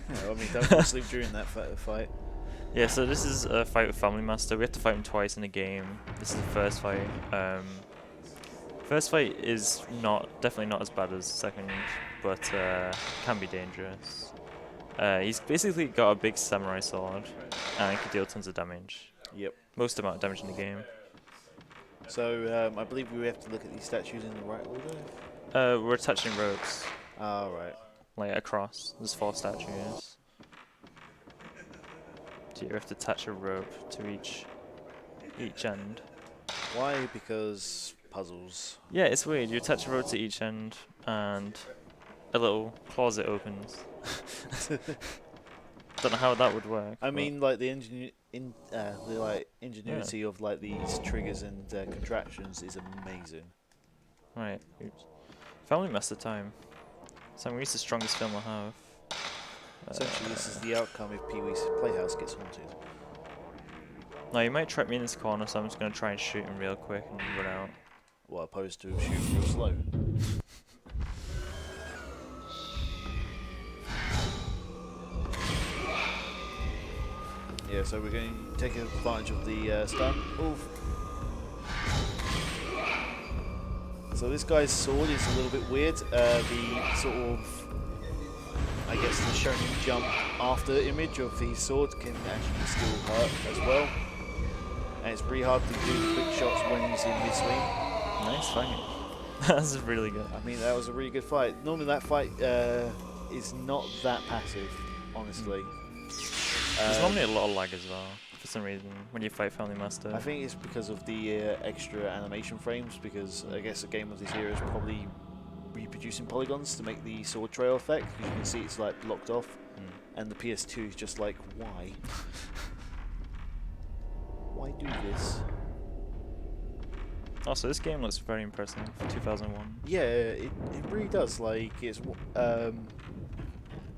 I mean, don't fall asleep during that fight. Yeah, so this is a fight with Family Master. We have to fight him twice in the game. This is the first fight. First fight is definitely not as bad as the second, but can be dangerous. He's basically got a big samurai sword, and he can deal tons of damage. Yep. Most amount of damage in the game. So I believe we have to look at these statues in the right order. We're attaching ropes, Ah, right. like across. There's 4 statues. So you have to attach a rope to each end. Why? Because puzzles. Yeah, it's weird. You attach a rope to each end, and a little closet opens. Don't know how that would work. I but mean, like the ingenuity of like these triggers and contraptions is amazing. right. Oops. Family Master time. So I'm going to use the strongest film I have. Essentially, this is the outcome if Pee-wee's Playhouse gets haunted. No, you might trap me in this corner, so I'm just going to try and shoot him real quick and run out. Well, opposed to shooting real slow. Yeah, so we're going to take advantage of the stun. Oof. So this guy's sword is a little bit weird. The sort of, I guess, the shonen jump after image of the sword can actually still hurt as well. And it's really hard to do quick shots when he's in mid-swing. Nice fight. That's really good. I mean, that was a really good fight. Normally that fight is not that passive, honestly. There's normally a lot of lag as well, for some reason, when you fight Family Master. I think it's because of the extra animation frames, because I guess a game of this era is probably reproducing polygons to make the sword trail effect, because you can see it's like blocked off, and the PS2 is just like, why? Why do this? Also, this game looks very impressive for 2001. Yeah, it really does. Like, it's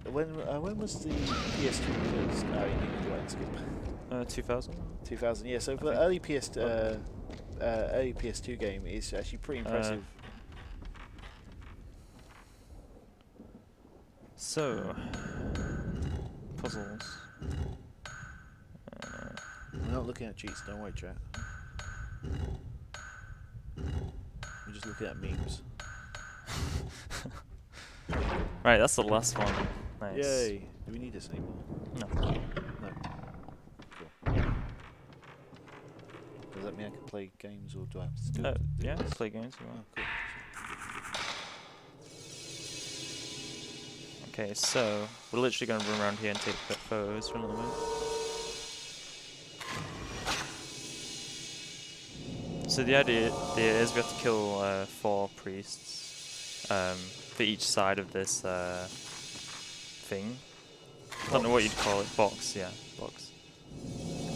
when was the PS2 released? Oh, you need to go and skip. 2000? 2000. Yeah. So for the early early PS2 game, it's actually pretty impressive. So, puzzles. We're not looking at cheats. Don't worry, chat. We're just looking at memes. Right, that's the last one. Nice. Yay! Do we need this anymore? No. No. Cool. Does that mean I can play games, or do I have to do Yeah, this? play games if you Oh, want. cool. Okay, so we're literally going to run around here and take photos for a little bit. So the idea is we have to kill 4 priests for each side of this thing. I don't know what you'd call it. Box, yeah, box.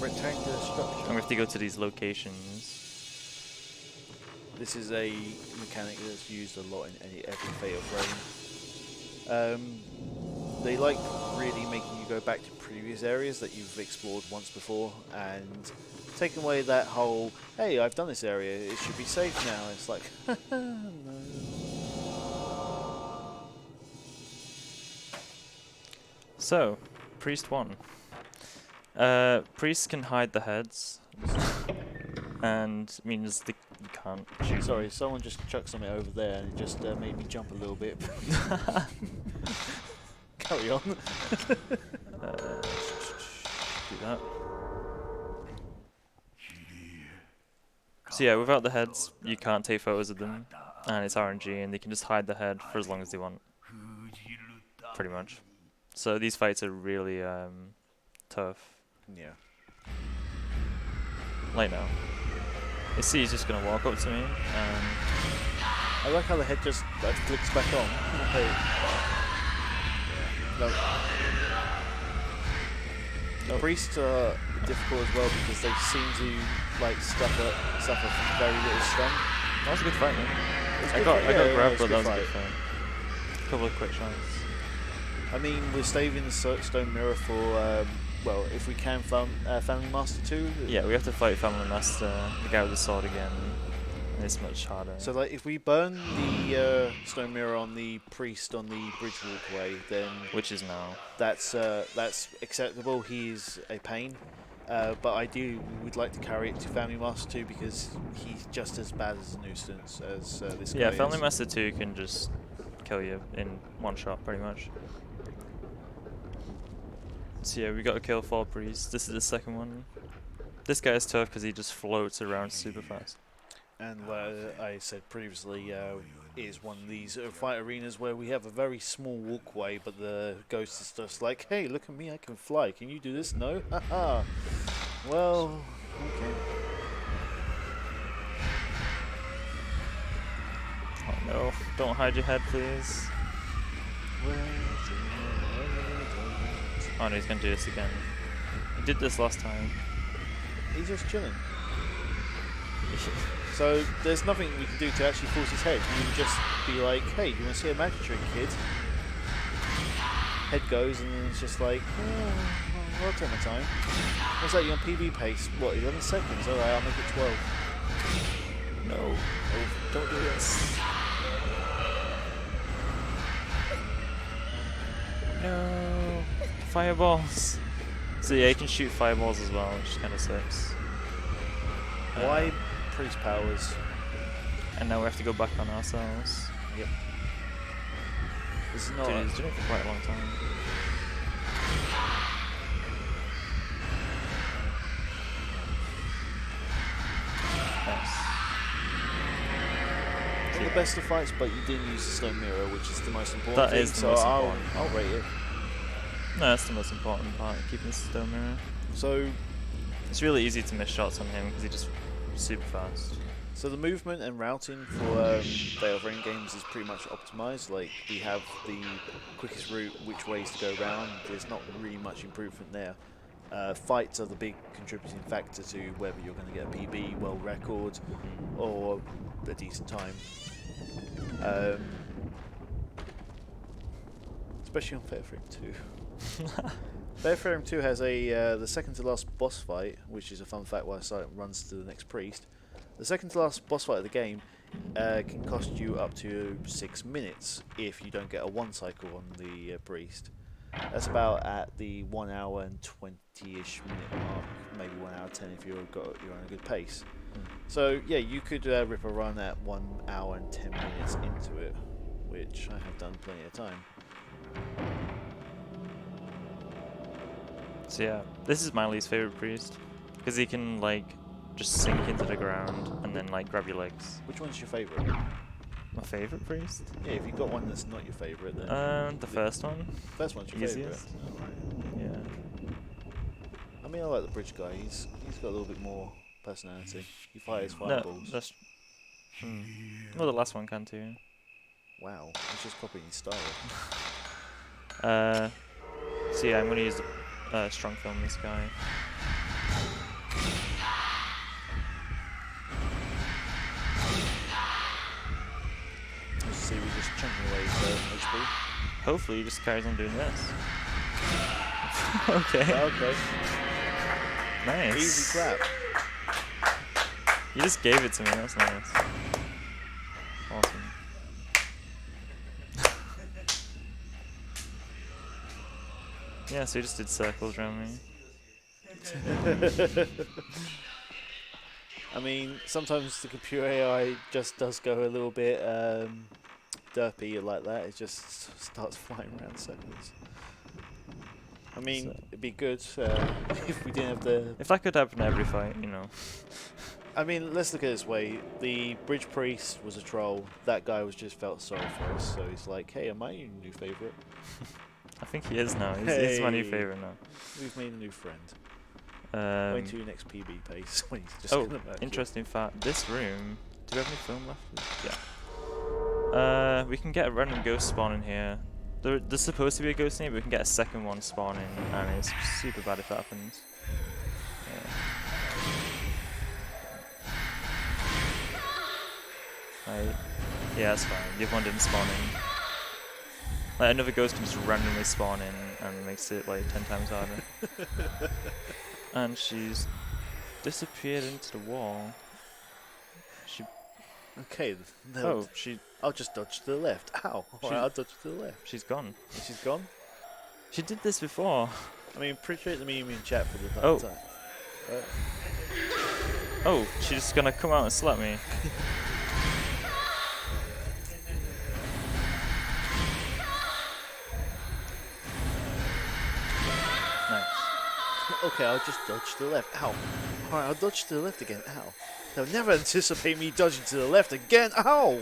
Rectangular structure. And we have to go to these locations. This is a mechanic that's used a lot in every Fatal Frame. They like really making you go back to previous areas that you've explored once before and taking away that whole, hey, I've done this area, it should be safe now. It's like, no. So, priest 1. Priests can hide the heads, and means you can't shoot. Sorry, someone just chucked something over there and it just made me jump a little bit. Carry on. Do that. So yeah, without the heads, you can't take photos of them, and it's RNG, and they can just hide the head for as long as they want, pretty much. So these fights are really tough. Yeah. Like now, you see, he's just gonna walk up to me, and I like how the head just flicks back on. No. The priests are difficult as well because they seem to like suffer from very little stun. that was a good fight, man. I got grabbed, but that was a good fight. A couple of quick shots. I mean, we're saving the stone mirror for well, if we can Family Master 2. Yeah, we have to fight Family Master, the guy with the sword again. And it's much harder. So like, if we burn the stone mirror on the priest on the bridge walkway, then Which is now. that's acceptable. He's a pain. But ideally, we would like to carry it to Family Master 2 because he's just as bad as a nuisance as this guy Yeah, is. Family Master 2 can just kill you in one shot, pretty much. So yeah, we got to kill 4 priests. This is the second one. This guy is tough because he just floats around super fast. And I said previously, is one of these fight arenas where we have a very small walkway, but the ghost is just like, hey, look at me, I can fly. Can you do this? No? Haha. Well, okay. Oh no, don't hide your head, please. Oh no, he's gonna do this again. He did this last time. He's just chilling. So there's nothing we can do to actually force his head. You can just be like, hey, you want to see a magic trick, kid? Head goes and then it's just like, oh, I'll take my time. What's that, you're on PB pace? What, 11 seconds? Alright, I'll make it 12. No. Oh, don't do this. No. Fireballs. So yeah, you can shoot fireballs as well, which kind of sucks. Why priest powers? And now we have to go back on ourselves. Yep. This is not. Dude, he's doing it for quite a long time. Nice. Not the best of fights, but you didn't use the stone mirror, which is the most important That thing. is the So most I'll important. rate it. No, that's the most important part, keeping the stone mirror. So It's really easy to miss shots on him because he's just super fast. So the movement and routing for Fatal Frame games is pretty much optimized. Like, we have the quickest route, which ways to go around. There's not really much improvement there. Fights are the big contributing factor to whether you're going to get a PB, world record, or a decent time. Especially on Fatal Frame 2. Bearframe 2 has a the second to last boss fight, which is a fun fact why Silent runs to the next priest. The second to last boss fight of the game can cost you up to 6 minutes if you don't get a 1 cycle on the priest. That's about at the 1 hour and 20-ish minute mark, maybe 1 hour 10 if you're on a good pace. So yeah, you could rip a run at 1 hour and 10 minutes into it, which I have done plenty of time. So yeah, this is my least favorite priest because he can like just sink into the ground and then like grab your legs. Which one's your favourite? My favorite priest? Yeah, if you've got one that's not your favourite, then The first one. first one's your favourite. Easiest. Oh, right. Yeah. I mean, I like the bridge guy. He's got a little bit more personality. He fires No, fireballs. that's. Well, the last one can too. Wow, he's just copying his style. So yeah, I'm gonna use the strong film this guy. Let's see, we're just chunking away his HP. Hopefully, he just carries on doing this. Okay. Okay, Nice. easy clap. You just gave it to me. That's nice. Awesome. Yeah, so he just did circles around me. I mean, sometimes the computer AI just does go a little bit derpy like that. It just starts flying around circles. I mean, So- it'd be good if we didn't have the... If that could happen every fight, you know. I mean, let's look at it this way. The Bridge Priest was a troll. That guy was just felt sorry for us, so he's like, hey, am I your new favourite? I think he is now. He's my new Hey. favorite now. We've made a new friend. Wait till your next PB pace when he's just Oh, gonna murder you. interesting fact. This room. Do we have any film left? Yeah. We can get a random ghost spawn in here. There's supposed to be a ghost in here, but we can get a second one spawn in, and it's super bad if that happens. Right. Yeah, that's fine. The other one didn't spawn in. Like another ghost can just randomly spawn in and makes it like 10 times harder. And she's disappeared into the wall. She. Okay, no, Oh, she. I'll just dodge to the left. Ow! Alright, I'll dodge to the left. She's gone. And she's gone. She did this before. I mean, appreciate the meme in chat for the Oh. time. Oh, she's just gonna come out and slap me. Nice. Okay, I'll just dodge to the left. Ow! Alright, I'll dodge to the left again. Ow! They'll never anticipate me dodging to the left again. Ow!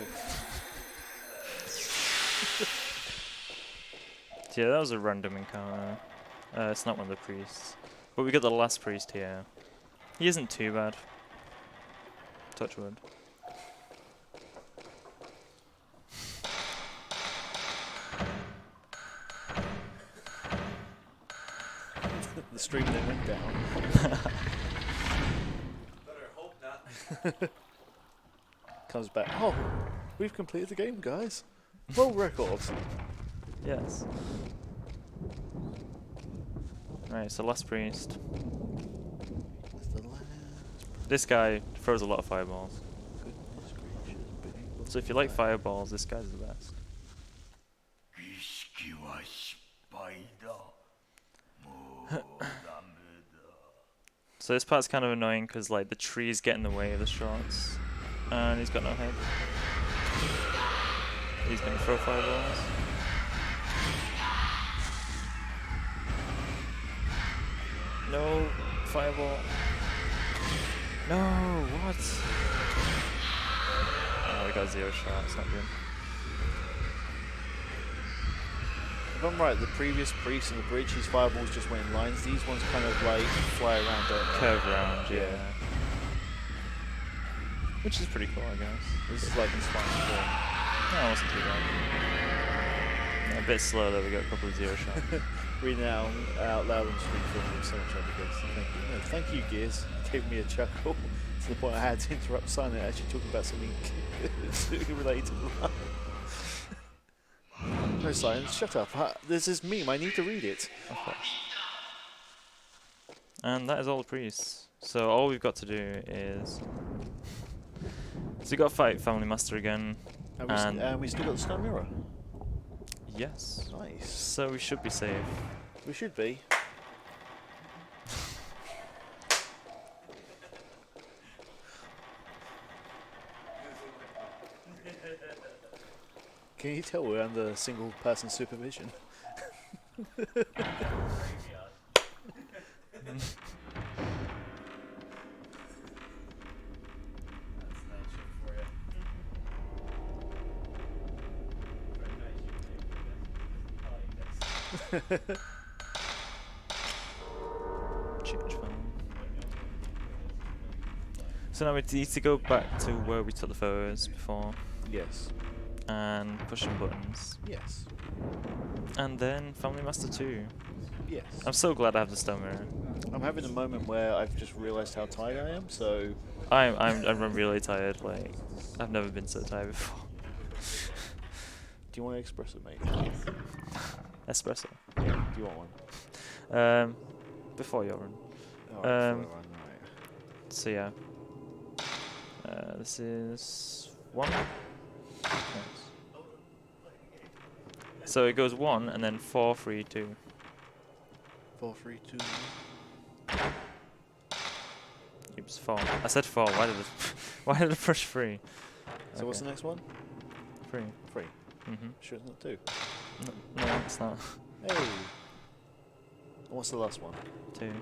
Yeah, that was a random encounter. It's not one of the priests. But we got the last priest here. He isn't too bad. Touch wood. The stream then went down. Better hope not. Comes back. Oh, we've completed the game, guys. World record. Yes. Right, so last priest. It's the last This guy throws a lot of fireballs. goodness gracious. So if you like fireballs, this guy's the best. So this part's kind of annoying because like the trees get in the way of the shots, and he's got no head. He's gonna throw fireballs. No fireball. No, what? Oh, we got 0 shot. It's not good. If I'm right, the previous priest and the bridge, his fireballs just went in lines. These ones kind of like fly around, don't they? Curve around, yeah. Yeah. Which is pretty cool, I guess. This is like inspiring form. No, it wasn't too bad. Yeah, a bit slow though, we got a couple of 0 shots. Reading out loud on stream film was so much evidence. Thank you. No, thank you, Gears. Gave me a chuckle to the point I had to interrupt Silent actually talking about something related to life. No, Silent, shut up. This is meme. I need to read it. Of course. And that is all the priests. So all we've got to do is... So we got to fight Family Master again. And we still got the stone mirror. Yes. Nice. So we should be safe. We should be. Can you tell we're under single person supervision? Change phone. So now we need to go back to where we took the photos before Yes. and push some buttons. Yes. And then Family Master 2. Yes. I'm so glad I have the stone mirror. I'm having a moment where I've just realised how tired I am, so... I'm really tired, like, I've never been so tired before. Do you want an espresso, mate? Espresso. Yeah, do you want one? Before your run. Oh, before I run, right. So yeah. This is 1. Yes. So it goes 1 and then 4, 3, 2. 4, 3, 2. Oops, 4. I said 4. Why did I push 3? So what's the next one? 3. 3. Mhm. Sure it's not 2. No, it's not. Hey! And what's the last one? 2.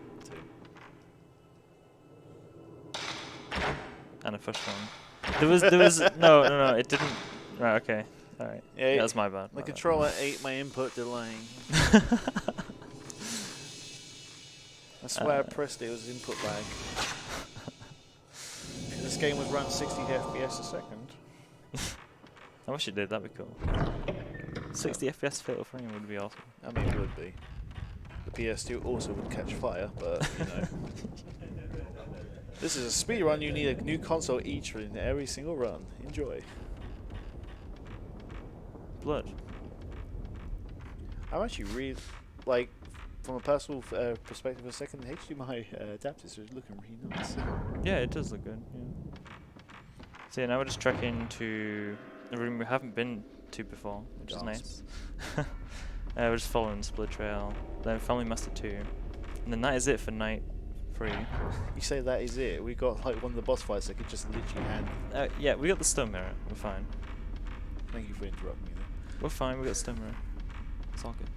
2. And a push 1. There was no, it didn't. Right, okay. Alright. Yeah, That's my bad. The my bad. controller ate my input delaying. I swear I pressed it, it was input lag. This game was run 60 FPS a second. I wish it did, that'd be cool. 60 FPS fatal frame would be awesome. I mean, it would be. The PS2 also would catch fire, but, you know. This is a speed run, you need a new console each for in every single run. Enjoy. Blood. I'm actually really, like, from a personal perspective for a second, the HDMI adapters are looking really nice. Yeah, it does look good, yeah. So yeah, now we're just trekking to a room we haven't been to before, which is nice. We're just following the split trail, then Family Master 2, and then that is it for night 3. You say that is it? We got like one of the boss fights that could just literally hand. Yeah, we got the stone mirror, we're fine. Thank you for interrupting me there. We're fine, we got the stone mirror. It's all good.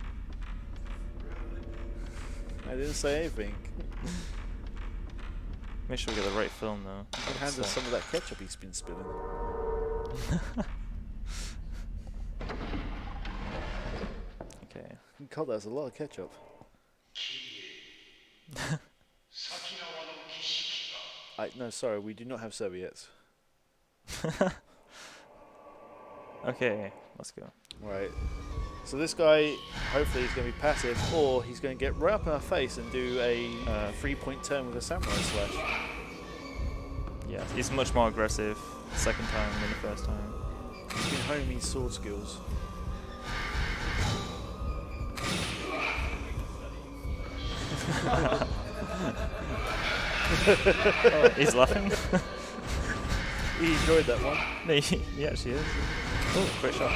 I didn't say anything. Make sure we get the right film though. You can hand us some of that ketchup he's been spilling. Okay. God, that's a lot of ketchup. No, sorry, we do not have serviettes. Okay, let's go. Right. So this guy, hopefully he's going to be passive, or he's going to get right up in our face and do a 3-point turn with a samurai slash. Yeah, he's much more aggressive the second time than the first time. He's been honing his sword skills. Oh, he's laughing. He enjoyed that one. No, he actually is. Oh, great shot.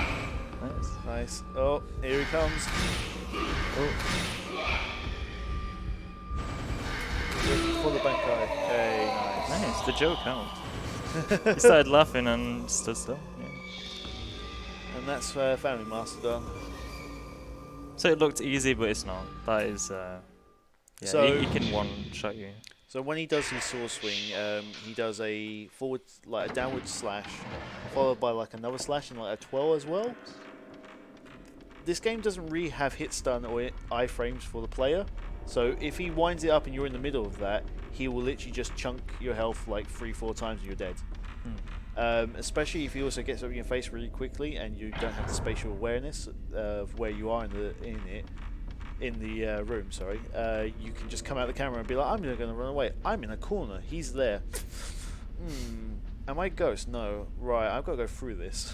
Nice. Nice. Oh, here he comes. Oh. For the bank guy. Hey, nice. Nice, the joke helped. He started laughing and stood still. Yeah. And that's Family Master done. So it looked easy, but it's not. That is, yeah, So- he can one-shot you. So when he does his sword swing, he does a forward, like a downward slash, followed by like another slash and like a twirl as well. This game doesn't really have hit stun or iframes for the player, so if he winds it up and you're in the middle of that, he will literally just chunk your health like 3-4 times and you're dead. Especially if he also gets up in your face really quickly and you don't have the spatial awareness of where you are in the room, sorry, you can just come out of the camera and be like, I'm going to run away. I'm in a corner. He's there. Am I Ghost? No. Right, I've got to go through this.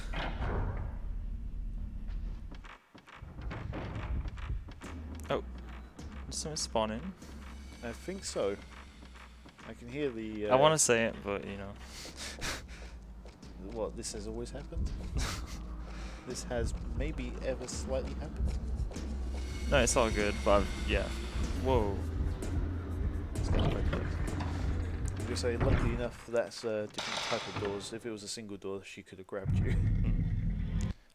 Oh, something spawning. I think so. I can hear the. I want to say it, but you know. What, this has always happened? This has maybe ever slightly happened? No, it's all good, but yeah. Whoa. It's getting quite close. I'm going to say, luckily enough, that's a different type of doors. If it was a single door, she could have grabbed you.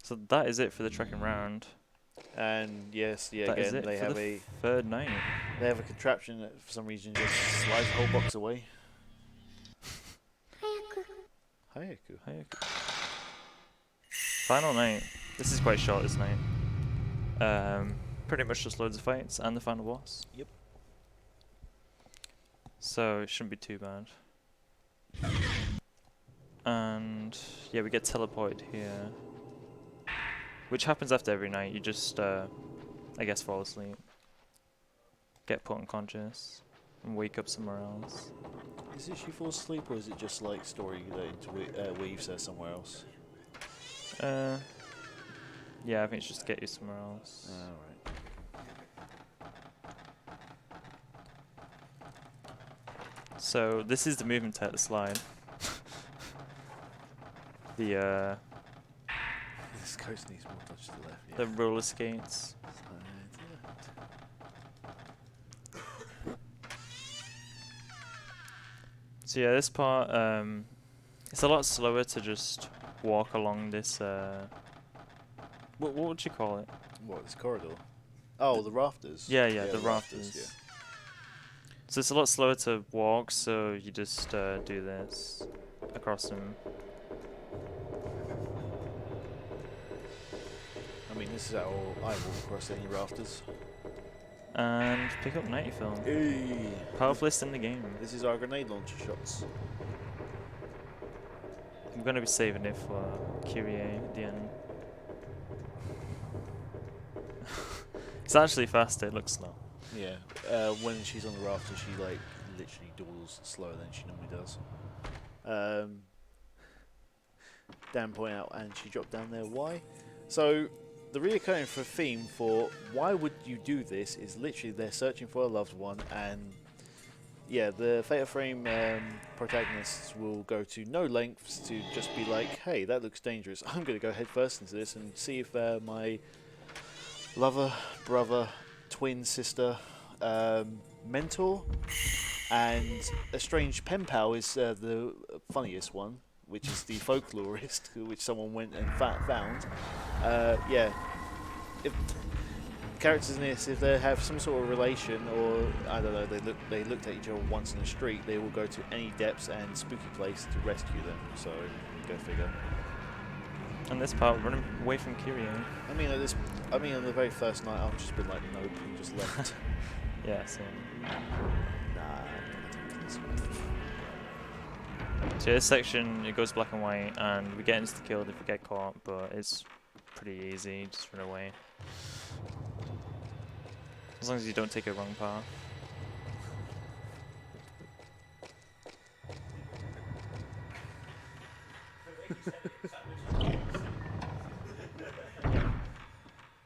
So that is it for the trekking round. And yes, yeah, That is again, it they for have the third night. they have a contraption that for some reason just slides the whole box away. Hayaku. Hayaku. Final night. This is quite short, this night. Pretty much just loads of fights and the final boss. Yep. So it shouldn't be too bad. And yeah, we get teleported here. Which happens after every night. You just, I guess, fall asleep. Get put unconscious. And wake up somewhere else. Is it she falls asleep, or is it just like story that weaves her somewhere else? Yeah, I think it's just to get you somewhere else. Alright. So this is the movement tech, the slide. The This coast needs more touch to the left. Yeah. the roller skates. So yeah, this part, it's a lot slower to just walk along this, what would you call it? What, this corridor? Oh, the rafters. Yeah, the rafters. Yeah. So it's a lot slower to walk, so you just do this across them. I mean, this is how I walk across any rafters. And pick up Nighty Film. Hey. Powerfulest in the game. This is our grenade launcher shots. I'm gonna be saving it for Kyrie at the end. It's actually faster, it looks slow. Yeah. When she's on the rafter, she like literally doubles slower than she normally does. Dan point out, and she dropped down there. Why? So the reoccurring theme for why would you do this is literally they're searching for a loved one, and yeah, the Fatal Frame protagonists will go to no lengths to just be like, hey, that looks dangerous. I'm going to go head first into this and see if my lover, brother, twin sister, mentor, and a strange pen pal is the funniest one, which is the folklorist, which someone went and found. Yeah, if characters in this, if they have some sort of relation, or I don't know, they looked at each other once in the street, they will go to any depths and spooky place to rescue them. So go figure. And this part, running away from Kyrie. I mean, on the very first night, I've just been like, nope, and just left. Yeah, same. Nah. So this section, it goes black and white, and we get insta-killed if we get caught, but it's pretty easy, just run away. As long as you don't take a wrong path.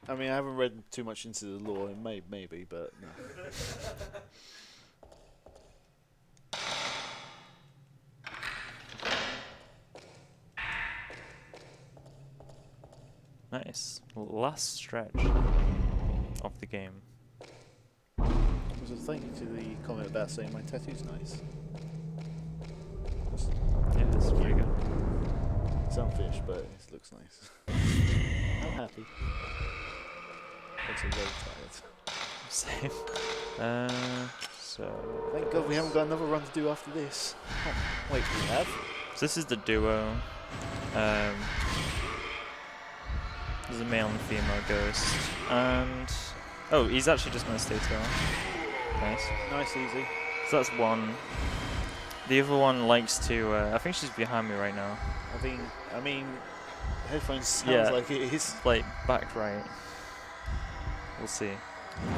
I mean, I haven't read too much into the lore, and maybe, but no. Nice. Last stretch of the game. So thank you to the comment about saying my tattoo's nice. Yeah, it's pretty good. It's unfinished, but it looks nice. I'm happy. I'm very tired. Same. So. Thank God we haven't got another run to do after this. Oh, wait, we have? So this is the duo. There's a male and female ghost, and oh, he's actually just gonna stay tail. Nice. Nice, easy. So that's one. The other one likes to. I think she's behind me right now. I mean, headphones sounds Yeah. like it is. Like back right. We'll see.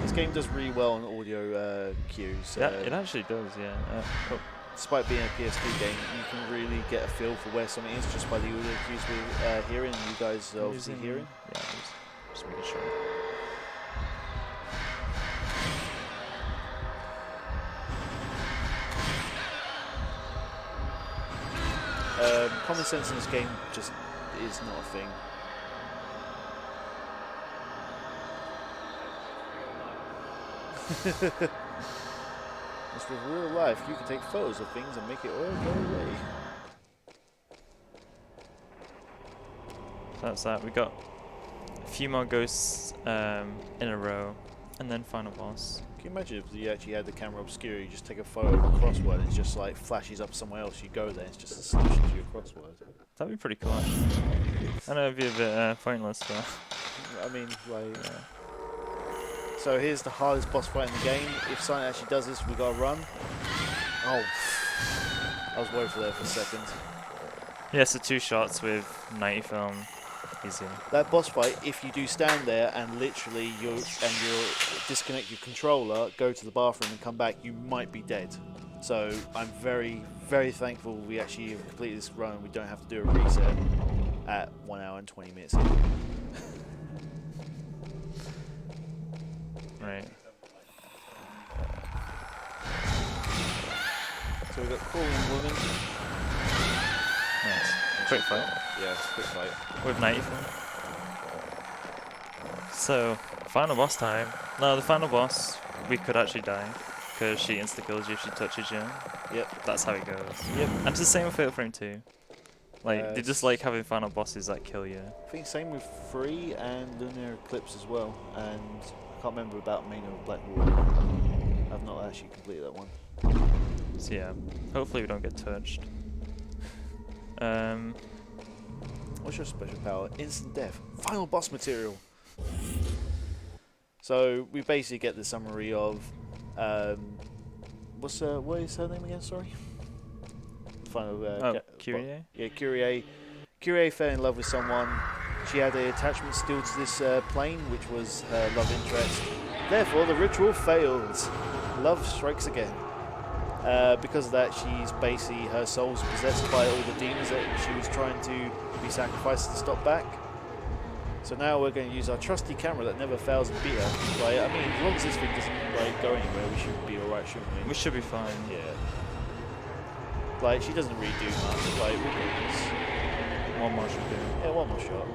This game does really well on audio cues. Yeah, it actually does. Yeah. Oh. Despite being a PS2 game, you can really get a feel for where something is just by the audio cues we're hearing, and you guys are obviously hearing. Yeah, just making sure. Common sense in this game just is not a thing. As with real life, you can take photos of things and make it all go away. That's that. We got a few more ghosts in a row, and then final boss. Can you imagine if you actually had the camera obscure, you just take a photo of a crossword and it just like flashes up somewhere else, you go there, it's just a solution to your crossword. That'd be pretty cool, actually. I know it'd be a bit pointless, but... I mean, like... So here's the hardest boss fight in the game. If Silent actually does this, we gotta run. Oh. I was worried for that for a second. Yeah, so 2 shots with 90 film. Easy. That boss fight, if you do stand there and literally you'll disconnect your controller, go to the bathroom and come back, you might be dead. So I'm very, very thankful we actually have completed this run and we don't have to do a reset at 1 hour and 20 minutes. Right. So we've got Calling Woman. Nice. Quick fight. Yeah, it's a quick fight. With 90 film. So, final boss time. No, the final boss, we could actually die. Because she insta-kills you if she touches you. Yep. That's how it goes. Yep. And it's the same with Fatal Frame 2. Like, they just like having final bosses that kill you. I think same with 3 and Lunar Eclipse as well. And I can't remember about Main of Blackwater. I've not actually completed that one. So yeah, hopefully we don't get touched. What's your special power? Instant death. Final boss material. So we basically get the summary of what is her name again? Sorry. Final. Kyrie? Yeah, Kyrie. Kyrie fell in love with someone. She had an attachment still to this plane, which was her love interest. Therefore, the ritual fails. Love strikes again. Because of that, she's basically, her soul's possessed by all the demons that she was trying to be sacrificed to stop back. So now we're going to use our trusty camera that never fails and beat her. Like, I mean, as long as this thing doesn't like go anywhere, we should be alright, shouldn't we? We should be fine. Yeah. Like, she doesn't really do much. Like, we'll do this. One more should do. Yeah, one more shot.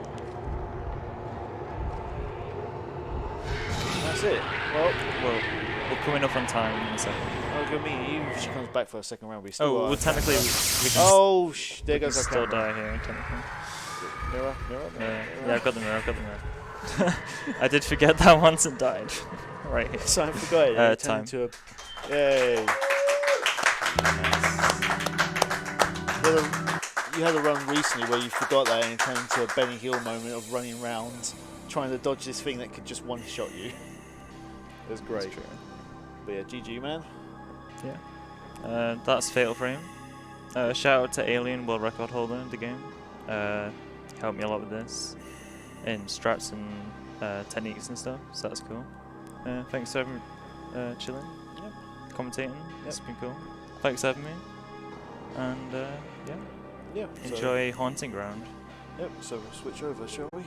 That's it. Well, We're coming up on time in a second. I was going to mean, even if she comes back for a second round, we still well, technically, we can oh, there we goes can our still camera. die here, technically. Mirror. Yeah, I've got the mirror. I did forget that once and died. Right here. So I forgot it. Time. Into a... Yay. You had a run recently where you forgot that and it turned into a Benny Hill moment of running around trying to dodge this thing that could just one-shot you. It was great. That's true. But yeah, GG, man. Yeah. That's Fatal Frame. Shout out to Alien, world record holder in the game. Helped me a lot with this. In strats and techniques and stuff, so that's cool. Thanks for chilling, commentating, it's been cool. Thanks for having me. And Yeah. enjoy Haunting Ground. Yep, so we'll switch over, shall we?